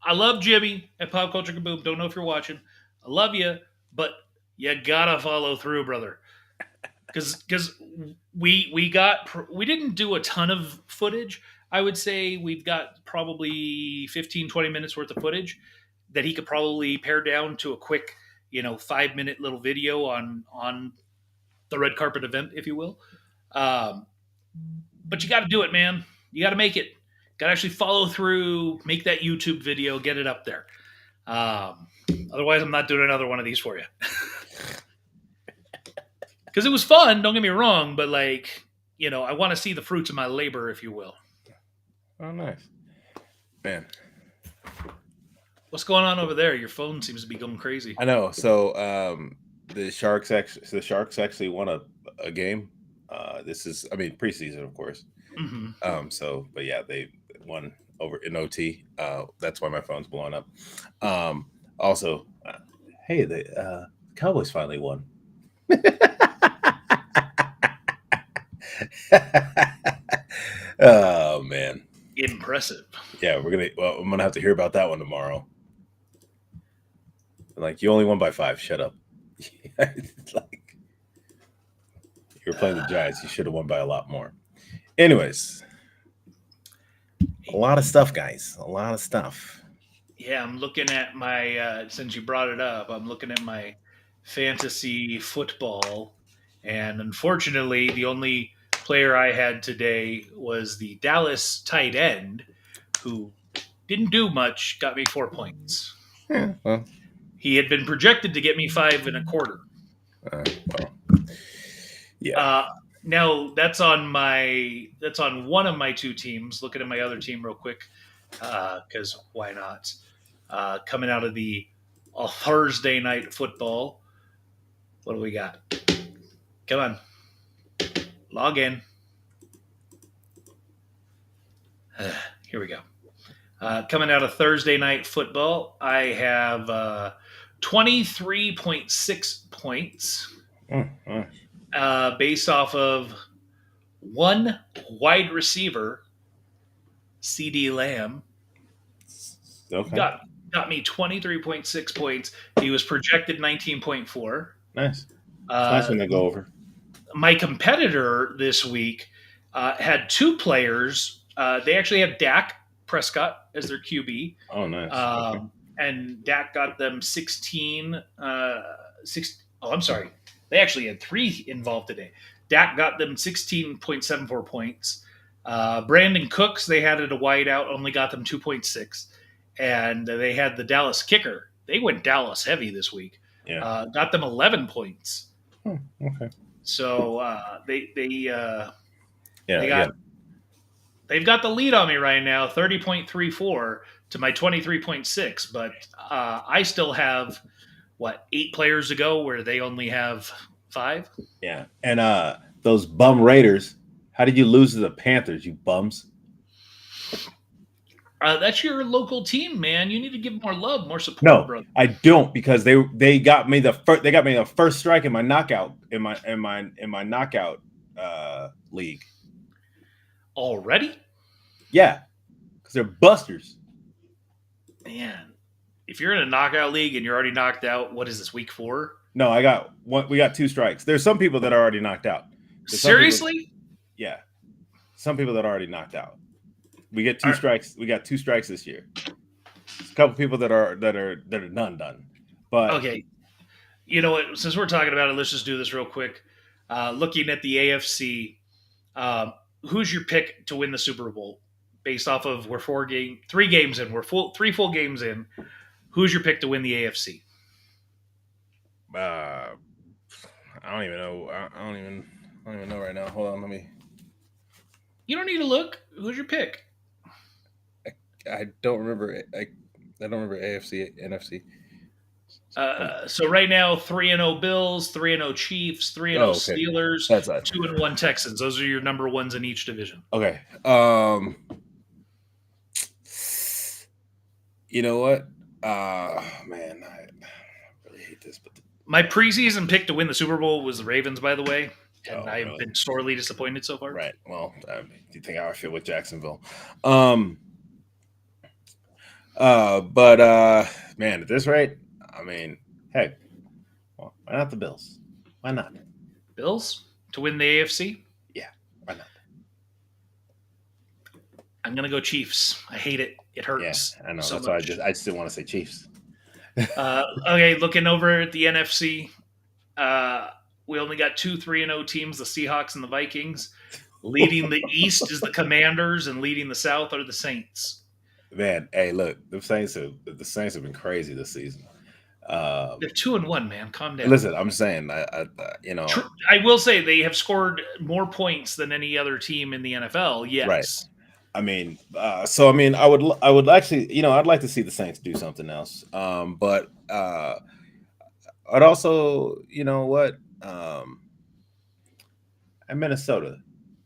I love Jimmy at Pop Culture Kaboom. Don't know if you're watching. I love you, but you gotta follow through, brother. Because we didn't do a ton of footage. I would say we've got probably 15-20 minutes worth of footage that he could probably pare down to a quick 5-minute little video on the red carpet event, if you will. Um, but you got to do it, man. You got to make it. Got to actually follow through, make that YouTube video, get it up there. Um, Otherwise, I'm not doing another one of these for you. Because it was fun, don't get me wrong, but I want to see the fruits of my labor, if you will. Oh, nice, man. What's going on over there? Your phone seems to be going crazy. I know. So the Sharks actually won a game. This is, I mean, preseason, of course. Mm-hmm. But yeah, they won over in OT. That's why my phone's blowing up. Also, hey, the Cowboys finally won. Oh man, Impressive. yeah, I'm gonna have to hear about that one tomorrow. Like, you only won by 5. Shut up. Like, you were playing the Giants. You should have won by a lot more. Anyways, a lot of stuff, guys. A lot of stuff. Yeah, I'm looking at my, since you brought it up, I'm looking at my fantasy football. And unfortunately, the only player I had today was the Dallas tight end who didn't do much, got me 4 points. Yeah, well, He had been projected to get me 5.25. well, yeah. Uh, Now that's on one of my two teams. Looking at my other team real quick, because why not? Coming out of the Thursday night football, what do we got? Come on, log in. Here we go. Coming out of Thursday night football, I have 23.6 points based off of one wide receiver, CD Lamb. Okay. Got me 23.6 points. He was projected 19.4. Nice. It's nice when they go over. My competitor this week had two players. They actually had Dak Prescott as their QB. Oh, nice. Okay. And Dak got them 16. I'm sorry. They actually had three involved today. Dak got them 16.74 points. Brandon Cooks, they had it a wideout, only got them 2.6. And they had the Dallas kicker. They went Dallas heavy this week. Yeah. Got them 11 points. Okay. So they've Yeah. got the lead on me right now, 30.34 to my 23.6. But I still have 8 players to go where they only have 5. Yeah. And those bum Raiders, how did you lose to the Panthers, you bums? That's your local team, man. You need to give more love, more support, No, brother. I don't, because they got me the first strike in my knockout in my knockout league. Already? Yeah, because they're busters. Man, if you're in a knockout league and you're already knocked out, what is this, week 4? No, I got one. We got 2 strikes. There's some people that are already knocked out. Seriously? Yeah, some people that are already knocked out. We get 2 strikes. We got 2 strikes this year. There's a couple people that are none done. But okay, you know what? Since we're talking about it, let's just do this real quick. Looking at the AFC, who's your pick to win the Super Bowl? Based off of we're 3 games in, we're 3 full games in. Who's your pick to win the AFC? I don't even know. I don't even know right now. Hold on, let me. You don't need to look. Who's your pick? I don't remember. I don't remember AFC, NFC. So right now, 3-0 Bills, 3-0 Chiefs, 3-0 Oh, okay. Steelers, That's it. 2-1 Texans. Those are your number ones in each division. Okay. You know what? Man, I really hate this, but My preseason pick to win the Super Bowl was the Ravens, by the way, and oh, I've really? been sorely disappointed so far. Right. Well, do you think how I feel with Jacksonville? Um. But man, at this rate, I mean, heck, well, why not the Bills? Why not? Bills to win the AFC. Yeah, why not? I'm gonna go Chiefs. I hate it. It Yeah, hurts I know. so That's why much. I just didn't want to say Chiefs. Okay, looking over at the NFC, uh, we only got two 3-0 teams: the Seahawks and the Vikings. Leading the East is the Commanders, and leading the South are the Saints. Man, hey, look, the Saints have been crazy this season. They're 2-1, man. Calm down. Listen, I'm saying, I will say they have scored more points than any other team in the NFL. right. Yes, I mean, so I mean, I would actually, I'd like to see the Saints do something else. But I'd also, you know what, at Minnesota,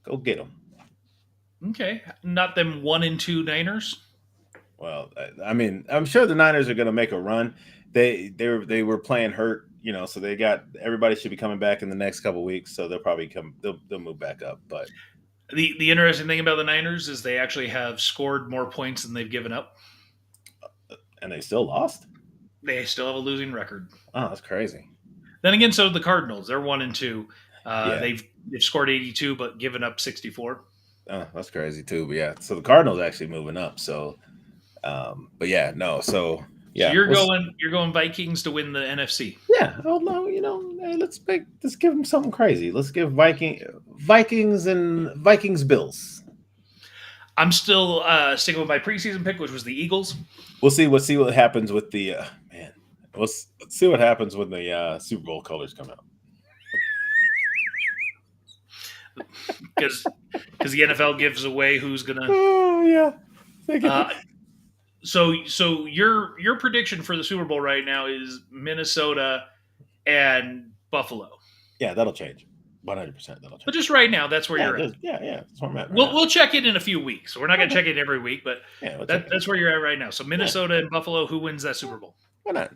go get them. okay, not them 1-2 Niners. Well, I mean, I'm sure the Niners are going to make a run. They were playing hurt, so they got everybody should be coming back in the next couple of weeks. So they'll probably come. They'll move back up. But The interesting thing about the Niners is they actually have scored more points than they've given up. and they still lost. They still have a losing record. Oh, that's crazy. Then again, so do the Cardinals. They're 1-2. Yeah, They've scored 82, but given up 64. oh, that's crazy too. But yeah, so the Cardinals actually moving up. So, but yeah, no. So So yeah, you're going Vikings to win the NFC. yeah. Oh no, hey, let's give them something crazy. Let's give Vikings and Vikings Bills. I'm still sticking with my preseason pick, which was the Eagles. We'll see what happens with the man. Let's see what happens when the Super Bowl colors come out. because the NFL gives away who's gonna. Oh yeah. So your prediction for the Super Bowl right now is Minnesota and Buffalo. Yeah, that'll change. 100%. That'll But change. just right now, that's where you're at. Yeah. That's where I'm at right We'll now. we'll check it in a few weeks. So we're not gonna Okay. check it every week, but Yeah, we'll check it. that's where you're at right now. So Yeah, Minnesota and Buffalo, who wins that Super Bowl? why not?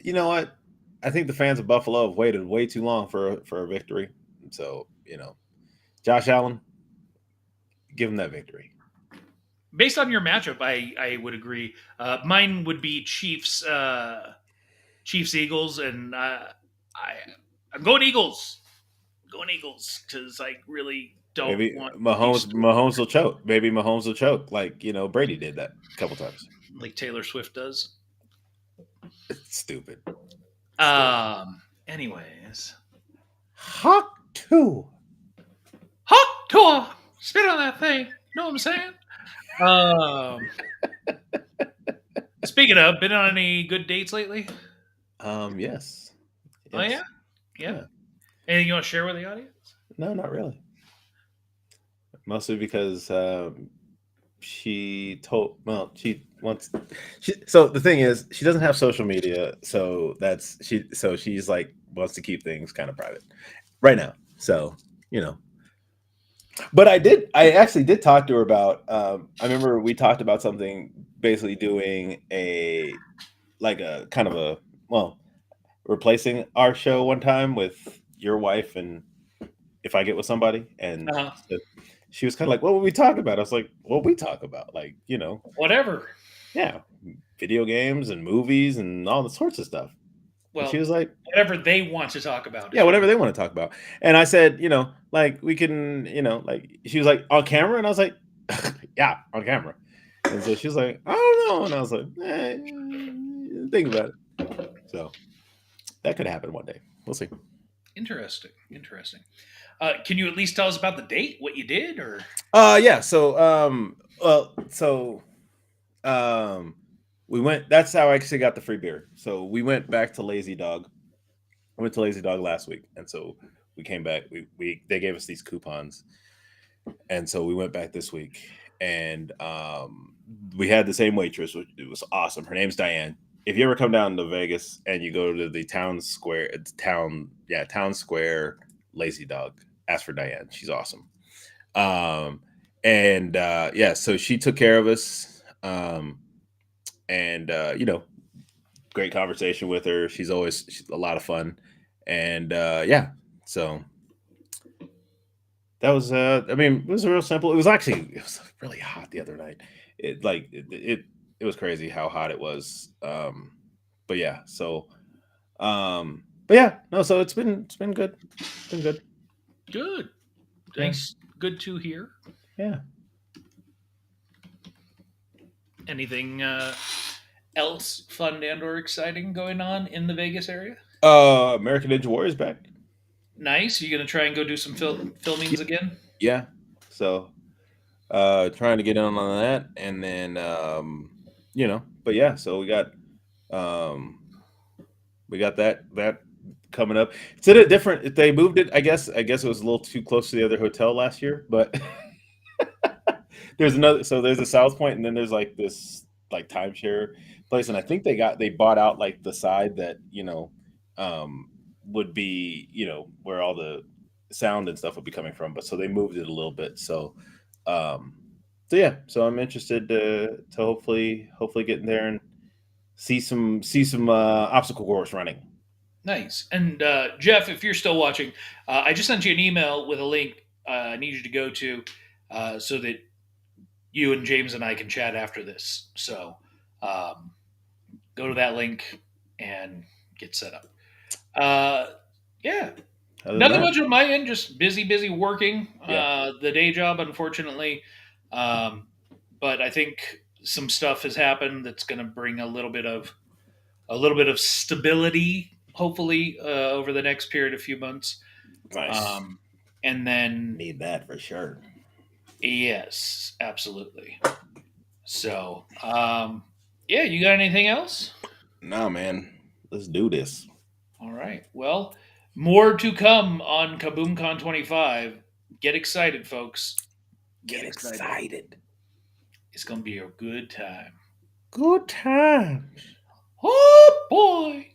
You know what? I think the fans of Buffalo have waited way too long for a victory. So Josh Allen, give him that victory. Based on your matchup, I would agree. Mine would be Chiefs Eagles, and I'm going Eagles. I'm going Eagles because I really don't Maybe want Chiefs Mahomes will choke. Maybe Mahomes will choke, like Brady did that a couple times. like Taylor Swift does. It's stupid. Anyways, Hawk 2. hot tour. Spit on that thing. You know what I'm saying? Speaking of, been on any good dates lately? Yes. Oh yeah, Yes. yeah. Yeah. Anything you want to share with the audience? No, not really. Mostly because she told she wants so the thing is she doesn't have social media, so she's like wants to keep things kind of private right now. So, but I actually did talk to her about I remember we talked about something, basically doing a kind of a, well, replacing our show one time with your wife and If I Get With Somebody, and Uh-huh. so she was kind of like, what would we talk about? I was like, what we talk about, Whatever. yeah, video games and movies and all the sorts of stuff. And she Well, was like, whatever they want to talk about. yeah, whatever they want to talk about. And I said, like we can, she was like, on camera, and I was like, yeah, on camera. And so she was like, I don't know, and I was like, think about it. So that could happen one day. We'll see. Interesting. Can you at least tell us about the date, what you did, or? Yeah. We went. That's how I actually got the free beer. So we went back to Lazy Dog, I went to Lazy Dog last week, and so we came back. We they gave us these coupons, and so we went back this week, and we had the same waitress. It was awesome. Her name's Diane. If you ever come down to Vegas and you go to the town square Lazy Dog, ask for Diane. She's awesome. Um, and yeah, so she took care of us. And great conversation with her. She's a lot of fun, and yeah, so that was I mean, it was real simple. It was really hot the other night. It was crazy how hot it was. But yeah, so but yeah, no, so it's been good. It's been good. Good. Yeah, Nice. Good to hear. yeah. Anything else fun and or exciting going on in the Vegas area? American Ninja Warrior's back. Nice. You gonna try and go do some Yeah, filmings again? yeah. So trying to get in on that, and then but yeah, so um we got that coming up. It's in a different. They moved it. I guess it was a little too close to the other hotel last year, but there's another. So there's a South Point, and then there's like this like timeshare place, and I think they bought out like the side that um, would be where all the sound and stuff would be coming from. But so they moved it a little bit. Um, so yeah, so I'm interested to hopefully get in there and see some obstacle course running. Nice. And Jeff, if you're still watching, I just sent you an email with a link I need you to go to so that you and James and I can chat after this. So um, go to that link and get set up. Uh, yeah, Other than nothing that, much on my end. Just busy, busy working yeah, the day job, unfortunately. Um, but I think some stuff has happened that's going to bring a little bit of stability, hopefully, over the next period of few months. nice. Um, and then, Need that for sure. yes, absolutely. So, yeah, you got anything else? Nah, man, let's do this. All right. Well, more to come on Kaboom-Con 25. Get excited, folks. Get Get excited. excited. It's going to be a good time. Good times. Oh, boy.